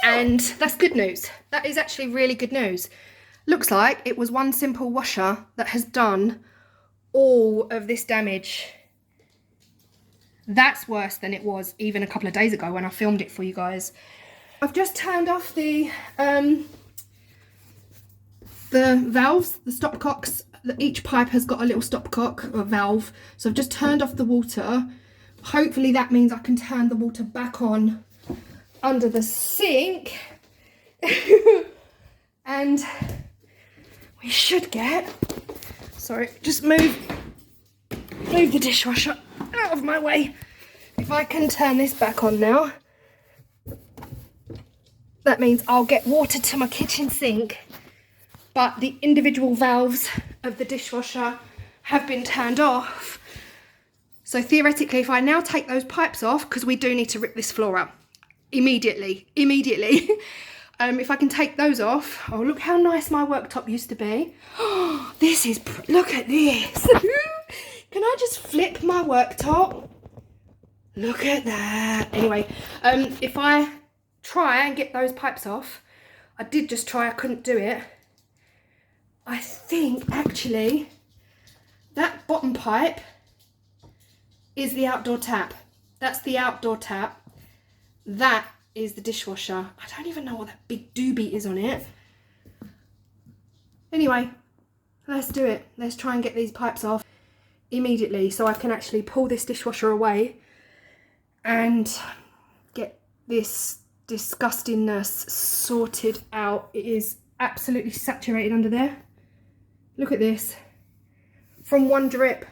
that's good news. That is actually really good news. Looks like it was one simple washer that has done all of this damage. That's worse than it was even a couple of days ago when I filmed it for you guys. I've just turned off the valves, the stopcocks. Each pipe has got a little stopcock or valve. So I've just turned off the water. Hopefully that means I can turn the water back on under the sink. And we should get, sorry, just move the dishwasher out of my way. If I can turn this back on now, that means I'll get water to my kitchen sink. But the individual valves of the dishwasher have been turned off. So theoretically, if I now take those pipes off, because we do need to rip this floor up immediately. If I can take those off. Oh, look how nice my worktop used to be. Oh, this is, look at this. Can I just flip my worktop? Look at that. Anyway, if I try and get those pipes off, I did just try, I couldn't do it. I think actually that bottom pipe is the outdoor tap. That's the outdoor tap. That is the dishwasher. I don't even know what that big doobie is on it. Anyway, let's do it. Let's try and get these pipes off immediately so I can actually pull this dishwasher away and get this disgustingness sorted out. It is absolutely saturated under there. Look at this. From one drip.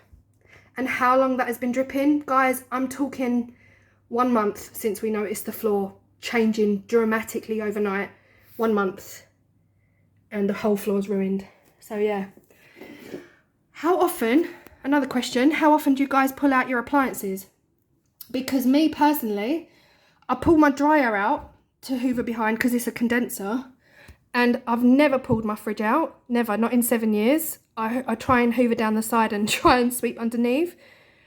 And how long that has been dripping. Guys, I'm talking 1 month since we noticed the floor changing dramatically overnight. 1 month. And the whole floor's ruined. So yeah. How often, another question, how often do you guys pull out your appliances? Because me personally, I pull my dryer out to hoover behind because it's a condenser. And I've never pulled my fridge out. Never, not in 7 years. I try and hoover down the side and try and sweep underneath.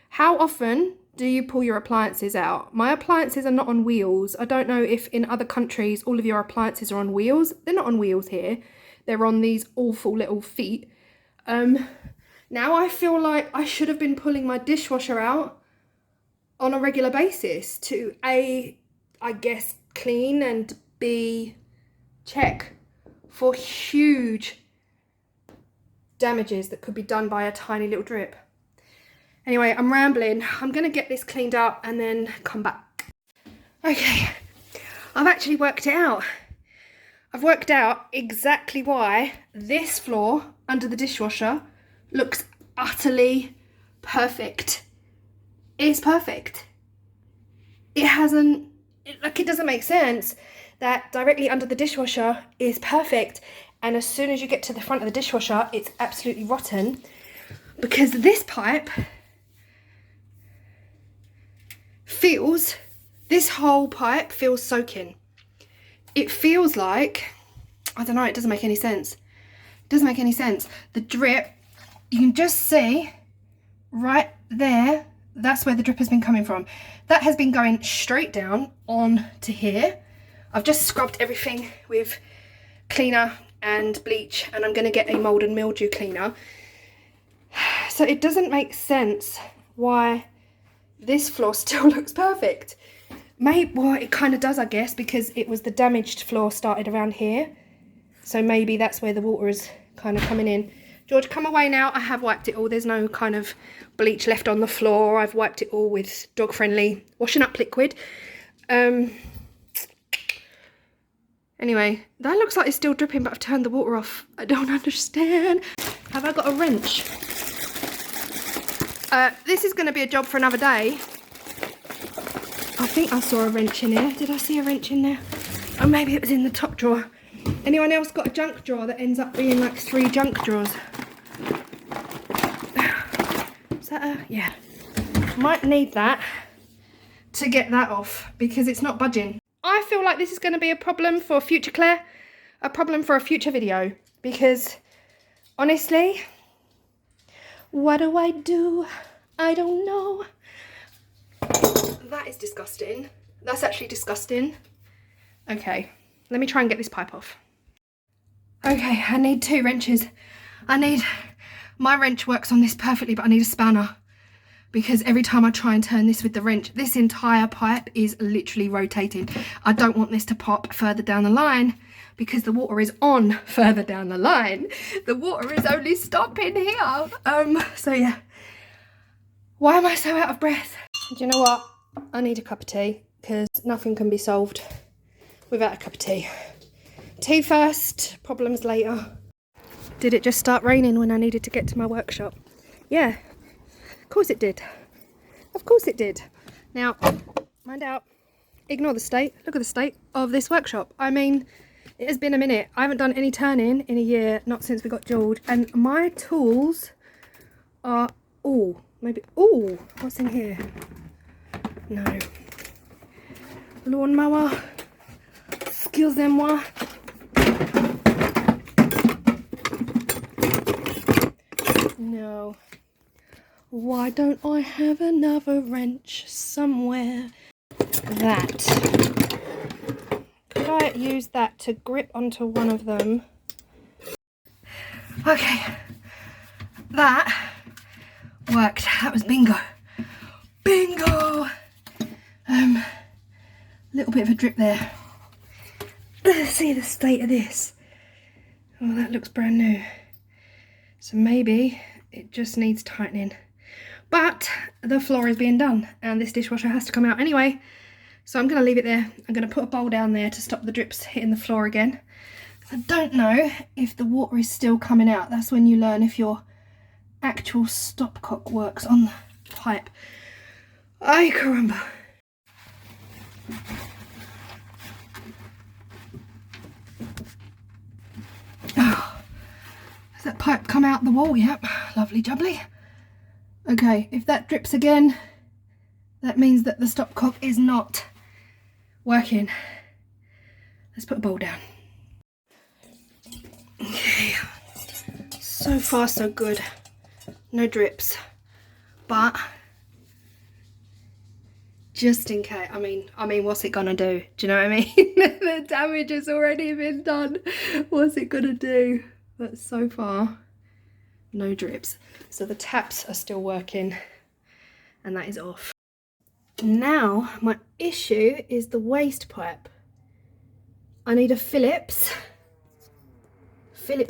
How often do you pull your appliances out? My appliances are not on wheels. I don't know if in other countries all of your appliances are on wheels. They're not on wheels here. They're on these awful little feet. Now I feel like I should have been pulling my dishwasher out on a regular basis to A, I guess, clean, and B, check for huge damages that could be done by a tiny little drip. Anyway, I'm rambling. I'm going to get this cleaned up and then come back. Okay, I've actually worked it out. I've worked out exactly why this floor under the dishwasher looks utterly perfect. It's perfect. It doesn't make sense that directly under the dishwasher is perfect, and as soon as you get to the front of the dishwasher, it's absolutely rotten, because this pipe this whole pipe feels soaking. It feels like, I don't know, it doesn't make any sense. It doesn't make any sense. The drip, you can just see right there, that's where the drip has been coming from. That has been going straight down on to here. I've just scrubbed everything with cleaner and bleach, and I'm going to get a mould and mildew cleaner. So it doesn't make sense why this floor still looks perfect. Well, it kind of does, I guess, because it was the damaged floor started around here. So maybe that's where the water is kind of coming in. George, come away now. I have wiped it all. There's no kind of bleach left on the floor. I've wiped it all with dog-friendly washing up liquid. Anyway, that looks like it's still dripping, but I've turned the water off. I don't understand. Have I got a wrench? This is going to be a job for another day. I think I saw a wrench in here. Did I see a wrench in there? Or maybe it was in the top drawer. Anyone else got a junk drawer that ends up being like 3 junk drawers? Is that a... yeah. Might need that to get that off because it's not budging. I feel like this is going to be a problem for future Claire. A problem for a future video. Because, honestly, what do? I don't know. That is disgusting. That's actually disgusting. Okay, let me try and get this pipe off. Okay, I need 2 wrenches. My wrench works on this perfectly, but I need a spanner. Because every time I try and turn this with the wrench, this entire pipe is literally rotating. I don't want this to pop further down the line because the water is on further down the line. The water is only stopping here. So yeah. Why am I so out of breath? Do you know what? I need a cup of tea because nothing can be solved without a cup of tea. Tea first, problems later. Did it just start raining when I needed to get to my workshop? Yeah, of course it did. Of course it did. Now, mind out, ignore the state. Look at the state of this workshop. I mean, it has been a minute. I haven't done any turning in a year, not since we got George. And my tools are, what's in here? No. Lawnmower. Excusez-moi. No. Why don't I have another wrench somewhere? That. Could I use that to grip onto one of them? Okay. That worked. That was bingo. Bingo! Little bit of a drip there. See the state of this. Oh, that looks brand new. So maybe it just needs tightening. But the floor is being done and this dishwasher has to come out anyway. So I'm going to leave it there. I'm going to put a bowl down there to stop the drips hitting the floor again. I don't know if the water is still coming out. That's when you learn if your actual stopcock works on the pipe. Ay caramba. Oh, has that pipe come out the wall? Yep, lovely jubbly. Okay, if that drips again, that means that the stopcock is not working. Let's put a bowl down. Okay, so far so good. No drips, but just in case, I mean, what's it gonna do? Do you know what I mean? The damage has already been done. What's it gonna do? But so far, no drips. So the taps are still working, and that is off. Now my issue is the waste pipe. I need a Phillips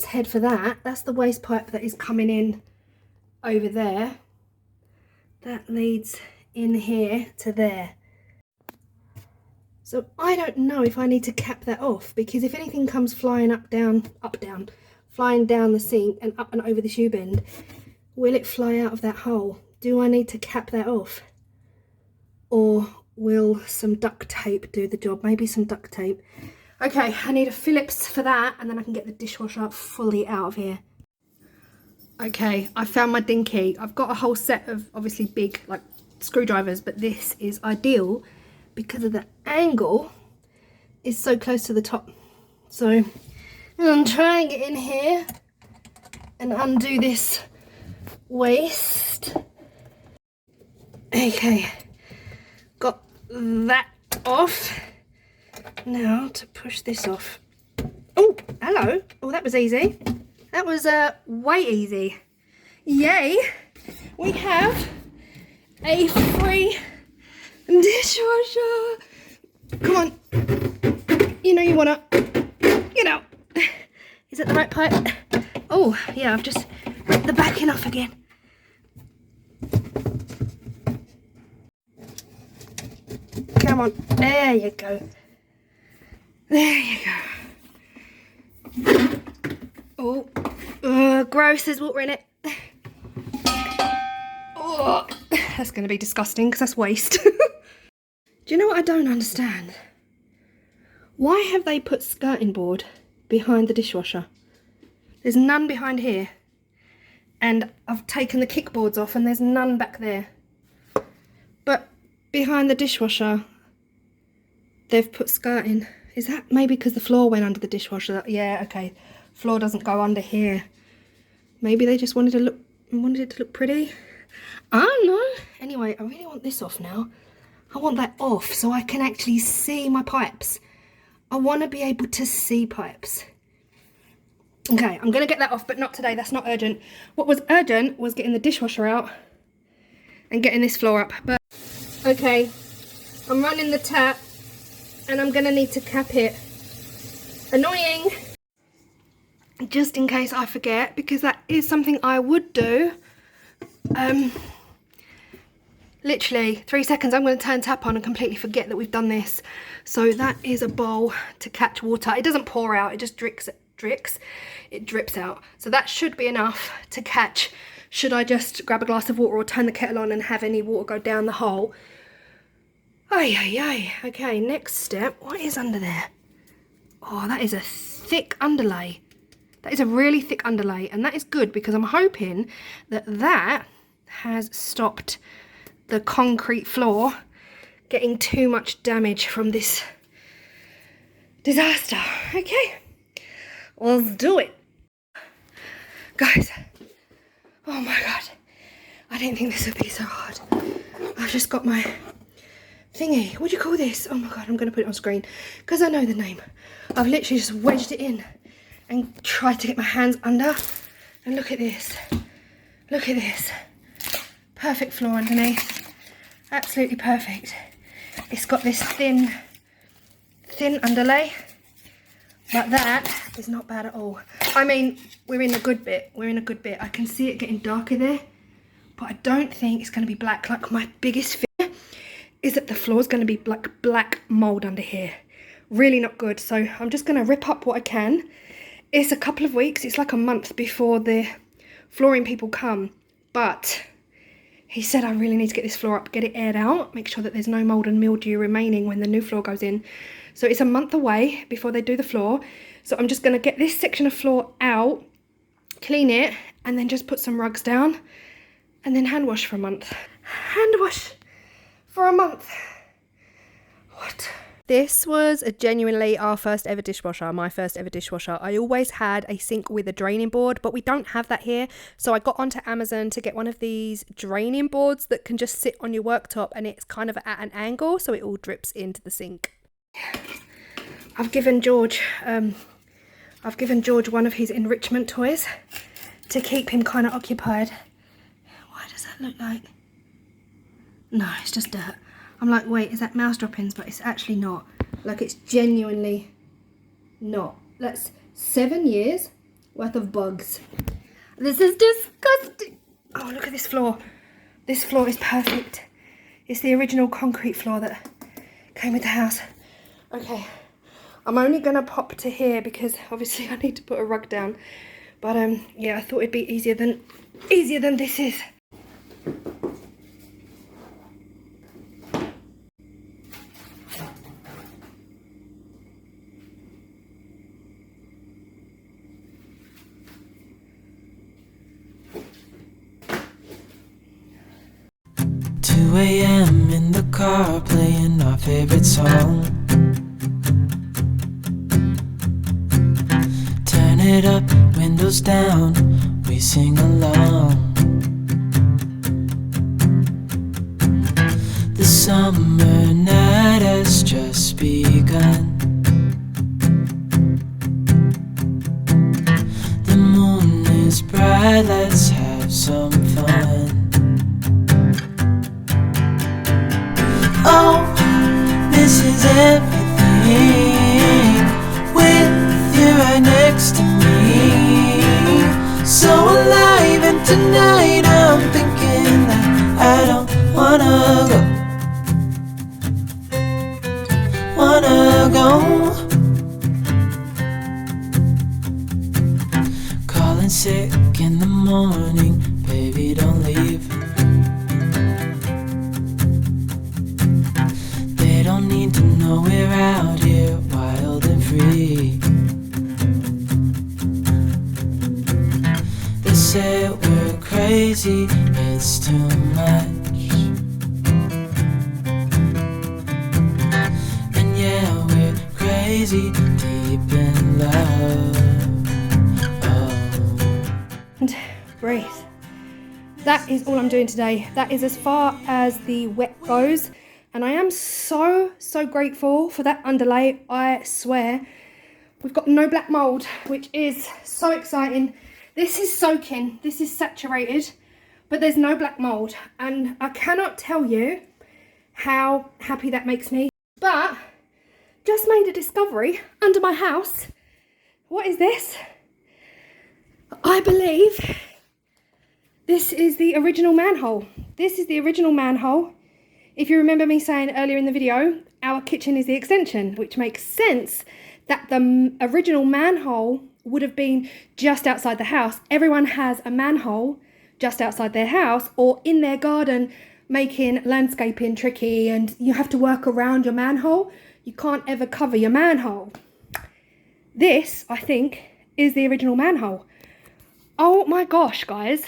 head for that. That's the waste pipe that is coming in over there. That leads in here to there. So I don't know if I need to cap that off, because if anything comes flying up down, flying down the sink and up and over the shoe bend, will it fly out of that hole? Do I need to cap that off? Or will some duct tape do the job? Maybe some duct tape. Okay, I need a Phillips for that, and then I can get the dishwasher fully out of here. Okay, I found my dinky. I've got a whole set of obviously big like screwdrivers, but this is ideal because of the angle is so close to the top. So I'm going to try and get in here and undo this waste. Okay, got that off. Now to push this off. Oh, hello. Oh, that was easy. That was way easy. Yay, we have a free dishwasher. Come on, you know you wanna, you know. Is it the right pipe? Oh yeah, I've just ripped the backing off again. Come on, there you go. There you go. Oh, gross, there's water in it. Oh, that's going to be disgusting because that's waste. Do you know what I don't understand? Why have they put skirting board behind the dishwasher? There's none behind here. And I've taken the kickboards off and there's none back there. But behind the dishwasher, they've put skirting. Is that maybe because the floor went under the dishwasher? Yeah, okay. Floor doesn't go under here. Maybe they just wanted it to look pretty. I don't know. Anyway, I really want this off now. I want that off so I can actually see my pipes. I want to be able to see pipes. Okay, I'm going to get that off, but not today. That's not urgent. What was urgent was getting the dishwasher out and getting this floor up. But okay, I'm running the tap and I'm going to need to cap it. Annoying. Just in case I forget, because that is something I would do. Literally 3 seconds, I'm going to turn tap on and completely forget that we've done this. So that is a bowl to catch water. It doesn't pour out, it just drips out. So that should be enough to catch. Should I just grab a glass of water or turn the kettle on and have any water go down the hole? Ay. Okay, next step. What is under there? Oh, that is a thick underlay. That is a really thick underlay, and that is good because I'm hoping that that has stopped the concrete floor getting too much damage from this disaster. Okay, let's do it. Guys, oh my God, I didn't think this would be so hard. I've just got my thingy. What do you call this? Oh my God, I'm going to put it on screen because I know the name. I've literally just wedged it in and tried to get my hands under, and look at this. Look at this. Perfect floor underneath. Absolutely perfect. It's got this thin thin underlay. But that is not bad at all. I mean, we're in a good bit. We're in a good bit. I can see it getting darker there. But I don't think it's going to be black. Like, my biggest fear is that the floor is going to be like black mould under here. Really not good. So I'm just going to rip up what I can. It's a couple of weeks. It's like a month before the flooring people come. But he said I really need to get this floor up, get it aired out, make sure that there's no mould and mildew remaining when the new floor goes in. So it's a month away before they do the floor. So I'm just going to get this section of floor out, clean it, and then just put some rugs down. And then hand wash for a month. Hand wash for a month. What? This was genuinely our first ever dishwasher, my first ever dishwasher. I always had a sink with a draining board, but we don't have that here. So I got onto Amazon to get one of these draining boards that can just sit on your worktop, and it's kind of at an angle, so it all drips into the sink. I've given George one of his enrichment toys to keep him kind of occupied. What does that look like? No, it's just dirt. I'm like, wait, is that mouse droppings? But it's actually not. Like, it's genuinely not. That's 7 years worth of bugs. This is disgusting. Oh, look at this floor. This floor is perfect. It's the original concrete floor that came with the house. Okay, I'm only gonna pop to here because obviously I need to put a rug down. But yeah, I thought it'd be easier than this is. 2 a.m. in the car playing our favorite song. Turn it up, windows down, we sing along. The summer night has just begun. The moon is bright, let's have some fun. Oh, this is everything, with you right next to me. So alive, and tonight I'm thinking that I don't wanna go. Calling sick in the morning, baby don't leave. They don't need to know we're out here wild and free. They say we're crazy, it's too much. And yeah, we're crazy, deep in love. Oh. And breathe. That is all I'm doing today. That is as far as the wet goes. And I am so grateful for that underlay, I swear. We've got no black mould, which is so exciting. This is soaking, this is saturated, but there's no black mould. And I cannot tell you how happy that makes me. But, just made a discovery under my house. What is this? I believe this is the original manhole. This is the original manhole. If you remember me saying earlier in the video, our kitchen is the extension, which makes sense that the original manhole would have been just outside the house. Everyone has a manhole just outside their house or in their garden, making landscaping tricky, and you have to work around your manhole. You can't ever cover your manhole. This, I think, is the original manhole. Oh my gosh, guys.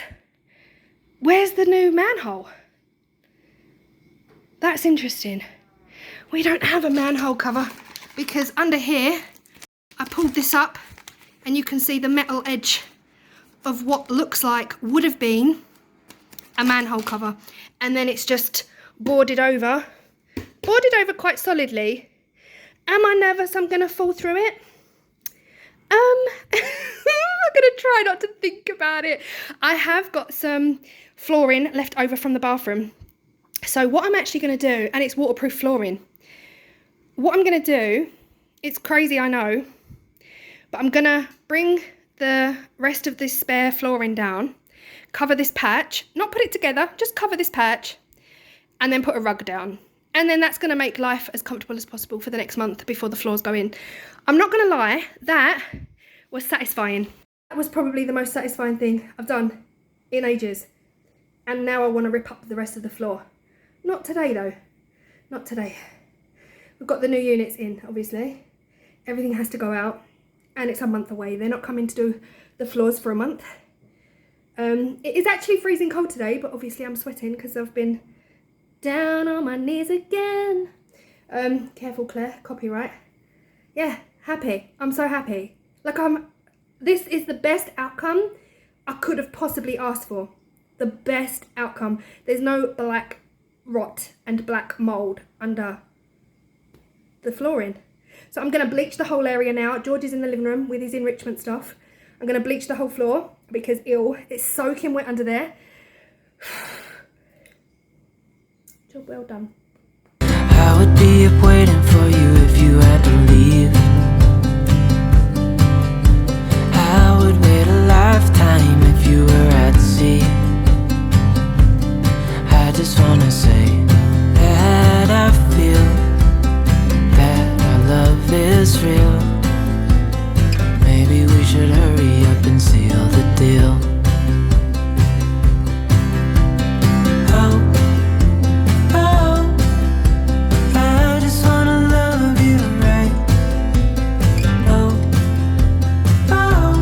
Where's the new manhole? That's interesting. We don't have a manhole cover because under here, I pulled this up and you can see the metal edge of what looks like would have been a manhole cover. And then it's just boarded over quite solidly. Am I nervous I'm gonna fall through it? I'm gonna try not to think about it. I have got some flooring left over from the bathroom. So what I'm actually going to do, and it's waterproof flooring, what I'm going to do It's crazy, I know. But I'm gonna bring the rest of this spare flooring down, cover this patch, not put it together, just cover this patch, and then put a rug down. And then that's gonna make life as comfortable as possible for the next month before the floors go in. I'm not gonna lie, that was satisfying. That was probably the most satisfying thing I've done in ages. And now I wanna rip up the rest of the floor. Not today though, not today. We've got the new units in, obviously. Everything has to go out. And it's a month away. They're not coming to do the floors for a month. It is actually freezing cold today, but obviously I'm sweating because I've been down on my knees again. Careful, Claire, copyright. Yeah, happy. I'm so happy. Like this is the best outcome I could have possibly asked for. The best outcome. There's no black rot and black mold under the flooring. So I'm going to bleach the whole area now. George is in the living room with his enrichment stuff. I'm going to bleach the whole floor because it's soaking wet under there. Job well done. I would be up waiting for you if you had to leave. I would wait a lifetime if you were at sea. I just wanna say that I feel love is real. Maybe we should hurry up and seal the deal. Oh, oh, I just wanna love you right. Oh, oh,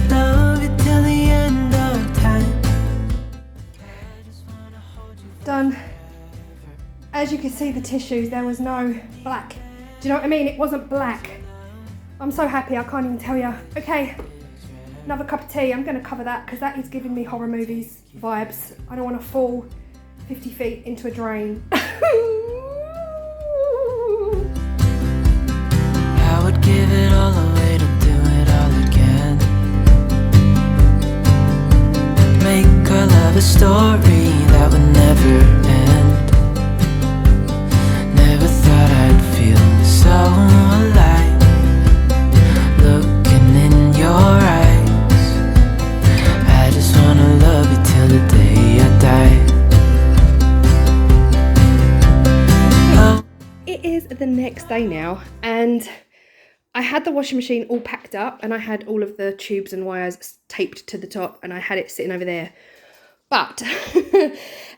love you till the end of time. Done. As you can see, the tissues, there was no black. Do you know what I mean? It wasn't black. I'm so happy, I can't even tell you. Okay, another cup of tea. I'm going to cover that because that is giving me horror movies vibes. I don't want to fall 50 feet into a drain. I would give it all away to do it all again. Make our love a story that would never end. Never thought I'd feel so alive, looking in your eyes. I just wanna love you till the day I die. Oh. It is the next day now, and I had the washing machine all packed up and I had all of the tubes and wires taped to the top and I had it sitting over there. But,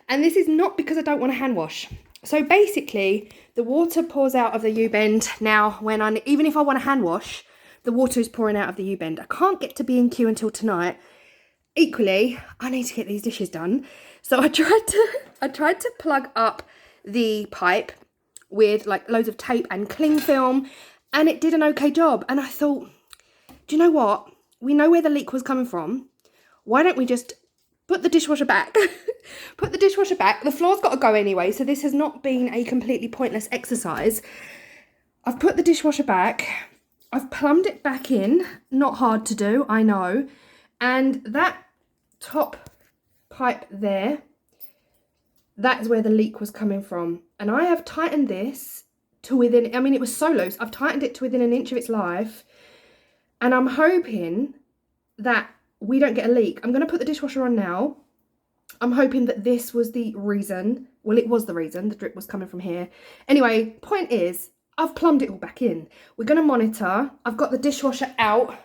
and this is not because I don't want to hand wash. So basically, the water pours out of the U-bend now when even if I want to hand wash, the water is pouring out of the U-bend. I can't get to B&Q until tonight. Equally, I need to get these dishes done. So I tried to plug up the pipe with like loads of tape and cling film, and it did an okay job. And I thought, do you know what? We know where the leak was coming from. Why don't we just put the dishwasher back? Put the dishwasher back. The floor's got to go anyway, so this has not been a completely pointless exercise. I've put the dishwasher back. I've plumbed it back in. Not hard to do, I know. And that top pipe there, that is where the leak was coming from. And I have tightened this to within, I mean, it was so loose. I've tightened it to within an inch of its life. And I'm hoping that we don't get a leak. I'm going to put the dishwasher on now. I'm hoping that this was the reason. Well, it was the reason. The drip was coming from here. Anyway, point is, I've plumbed it all back in. We're going to monitor. I've got the dishwasher out.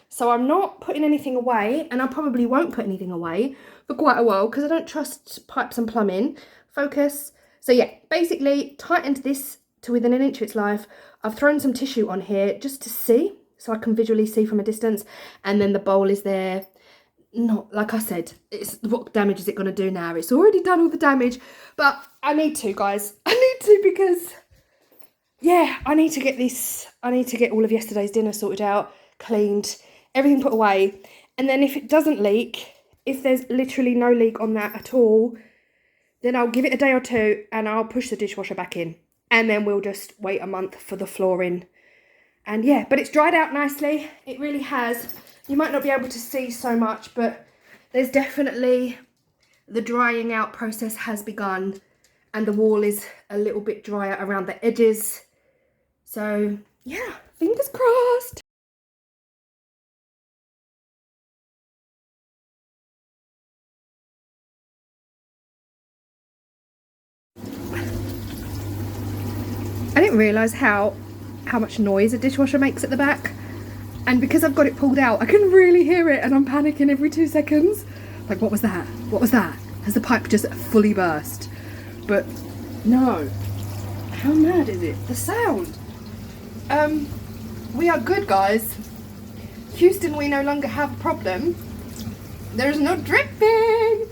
So I'm not putting anything away. And I probably won't put anything away for quite a while because I don't trust pipes and plumbing. Focus. So yeah, basically tightened this to within an inch of its life. I've thrown some tissue on here just to see, so I can visually see from a distance. And then the bowl is there. Not, like I said, it's what damage is it going to do now? It's already done all the damage. But I need to, guys. I need to because, yeah, I need to get this. I need to get all of yesterday's dinner sorted out, cleaned, everything put away. And then if it doesn't leak, if there's literally no leak on that at all, then I'll give it a day or two and I'll push the dishwasher back in. And then we'll just wait a month for the flooring. And yeah, but it's dried out nicely. It really has. You might not be able to see so much, but there's definitely, the drying out process has begun. And the wall is a little bit drier around the edges. So yeah, fingers crossed. I didn't realise how much noise a dishwasher makes at the back, and because I've got it pulled out I can really hear it and I'm panicking every 2 seconds. Like, what was that? What was that? Has the pipe just fully burst? But no. How mad is it? The sound. We are good, guys. Houston, we no longer have a problem. There's no dripping.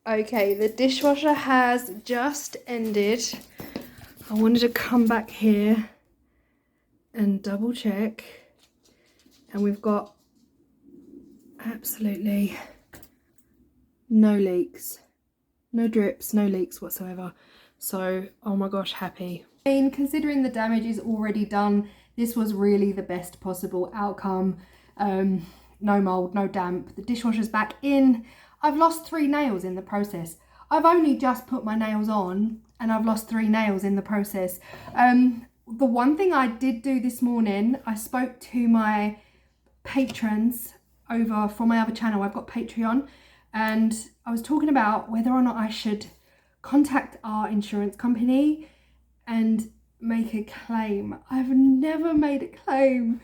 Okay, the dishwasher has just ended. I wanted to come back here and double check, and we've got absolutely no leaks, no drips, no leaks whatsoever. So, oh my gosh, happy. I mean, considering the damage is already done, this was really the best possible outcome. No mold, no damp. The dishwasher's back in. I've lost 3 nails in the process. I've only just put my nails on and I've lost 3 nails in the process. The one thing I did do this morning, I spoke to my patrons over from my other channel. I've got Patreon, and I was talking about whether or not I should contact our insurance company and make a claim. I've never made a claim,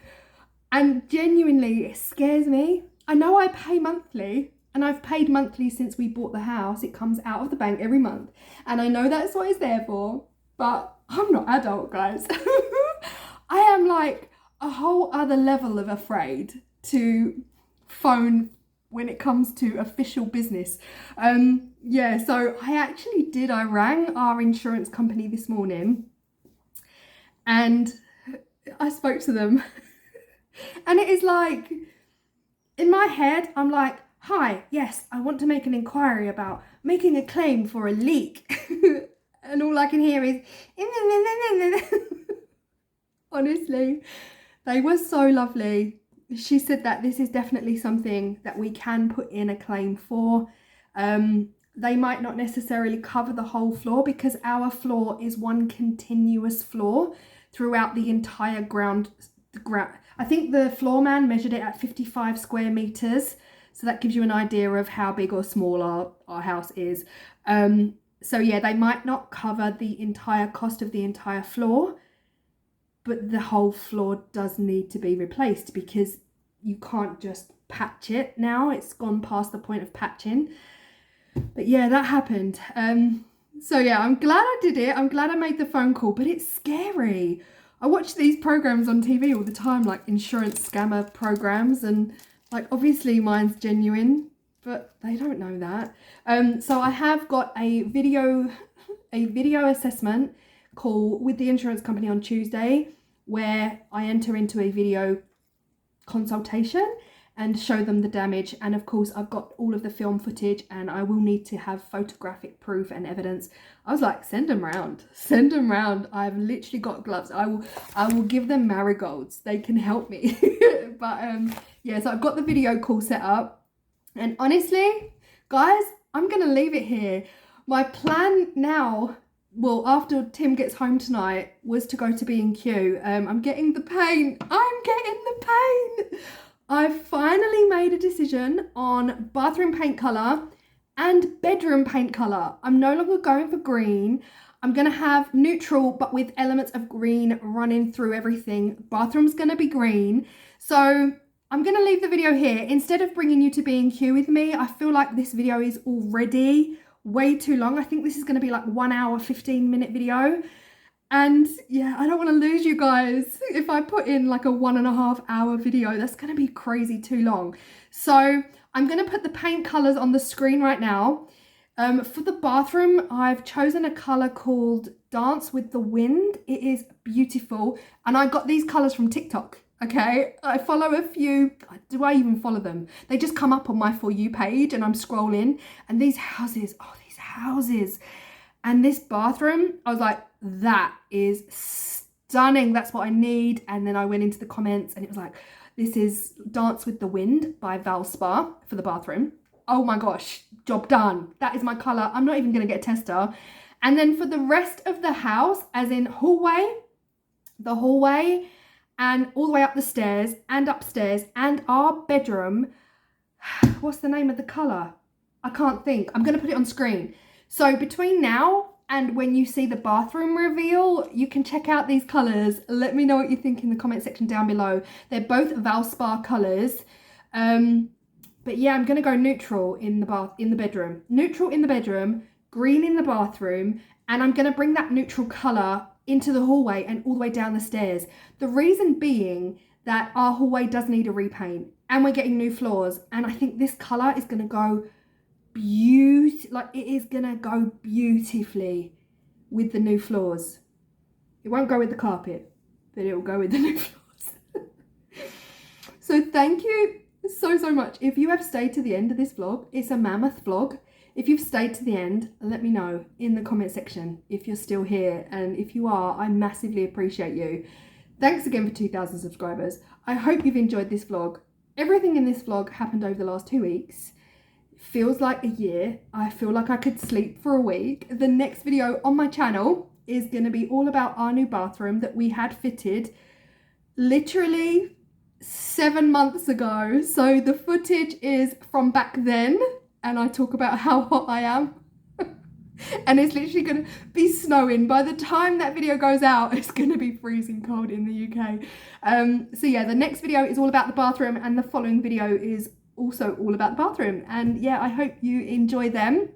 and genuinely it scares me. I know I pay monthly, and I've paid monthly since we bought the house. It comes out of the bank every month, and I know that's what it's there for, but I'm not adult, guys. I am like a whole other level of afraid to phone when it comes to official business. Yeah, so I rang our insurance company this morning and I spoke to them. And it is like, in my head, I'm like, hi, yes, I want to make an inquiry about making a claim for a leak. And all I can hear is, honestly, they were so lovely. She said that this is definitely something that we can put in a claim for. They might not necessarily cover the whole floor because our floor is one continuous floor throughout the entire ground. I think the floor man measured it at 55 square meters. So that gives you an idea of how big or small our house is. So yeah, they might not cover the entire cost of the entire floor, but the whole floor does need to be replaced because you can't just patch it now. It's gone past the point of patching. But yeah, that happened. So yeah, I'm glad I did it. I'm glad I made the phone call, but it's scary. I watch these programs on TV all the time, like insurance scammer programs, and like obviously mine's genuine, but they don't know that. So I have got a video assessment call with the insurance company on Tuesday where I enter into a video consultation and show them the damage, and of course I've got all of the film footage and I will need to have photographic proof and evidence. I was like, send them round. I've literally got gloves. I will give them marigolds, they can help me. But yeah, so I've got the video call set up, and honestly guys, I'm gonna leave it here. My plan now, well, after Tim gets home tonight, was to go to B&Q. I'm getting the paint. I've finally made a decision on bathroom paint colour and bedroom paint colour. I'm no longer going for green. I'm going to have neutral, but with elements of green running through everything. Bathroom's going to be green. So I'm going to leave the video here. Instead of bringing you to B&Q with me, I feel like this video is already way too long. I think this is going to be like 1 hour, 15-minute video. And yeah, I don't want to lose you guys. If I put in like a 1.5 hour video, that's going to be crazy too long. So I'm going to put the paint colors on the screen right now. For the bathroom, I've chosen a color called Dance with the Wind. It is beautiful. And I got these colors from TikTok. Okay, I follow a few. Do I even follow them? They just come up on my For You page and I'm scrolling. And these houses, and this bathroom, I was like, that is stunning. That's what I need. And then I went into the comments and it was like, this is Dance with the Wind by Valspar for the bathroom. Oh my gosh, job done. That is my color. I'm not even going to get a tester. And then for the rest of the house, as in hallway, the hallway and all the way up the stairs and upstairs and our bedroom. What's the name of the colour? I can't think. I'm going to put it on screen. So between now and when you see the bathroom reveal, you can check out these colours. Let me know what you think in the comment section down below. They're both Valspar colours. But yeah, I'm going to go neutral in the bedroom. Neutral in the bedroom, green in the bathroom, and I'm going to bring that neutral colour into the hallway and all the way down the stairs. The reason being that our hallway does need a repaint and we're getting new floors, and I think this colour is going to go beautifully with the new floors. It won't go with the carpet, but it will go with the new floors. So thank you so much. If you have stayed to the end of this vlog, it's a mammoth vlog. If you've stayed to the end, let me know in the comment section if you're still here, and if you are, I massively appreciate you. Thanks again for 2,000 subscribers. I hope you've enjoyed this vlog. Everything in this vlog happened over the last 2 weeks. It feels like a year. I feel like I could sleep for a week. The next video on my channel is going to be all about our new bathroom that we had fitted literally 7 months ago. So the footage is from back then, and I talk about how hot I am. And it's literally going to be snowing. By the time that video goes out, it's going to be freezing cold in the UK. So yeah, the next video is all about the bathroom, and the following video is also all about the bathroom. And yeah, I hope you enjoy them.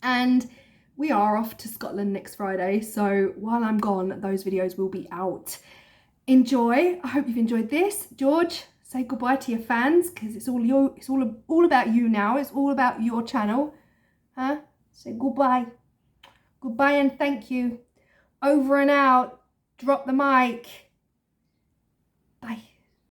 And we are off to Scotland next Friday, so while I'm gone, those videos will be out. Enjoy. I hope you've enjoyed this. George, say goodbye to your fans, because it's all about you now. It's all about your channel. Huh? Say goodbye. Goodbye and thank you. Over and out. Drop the mic. Bye.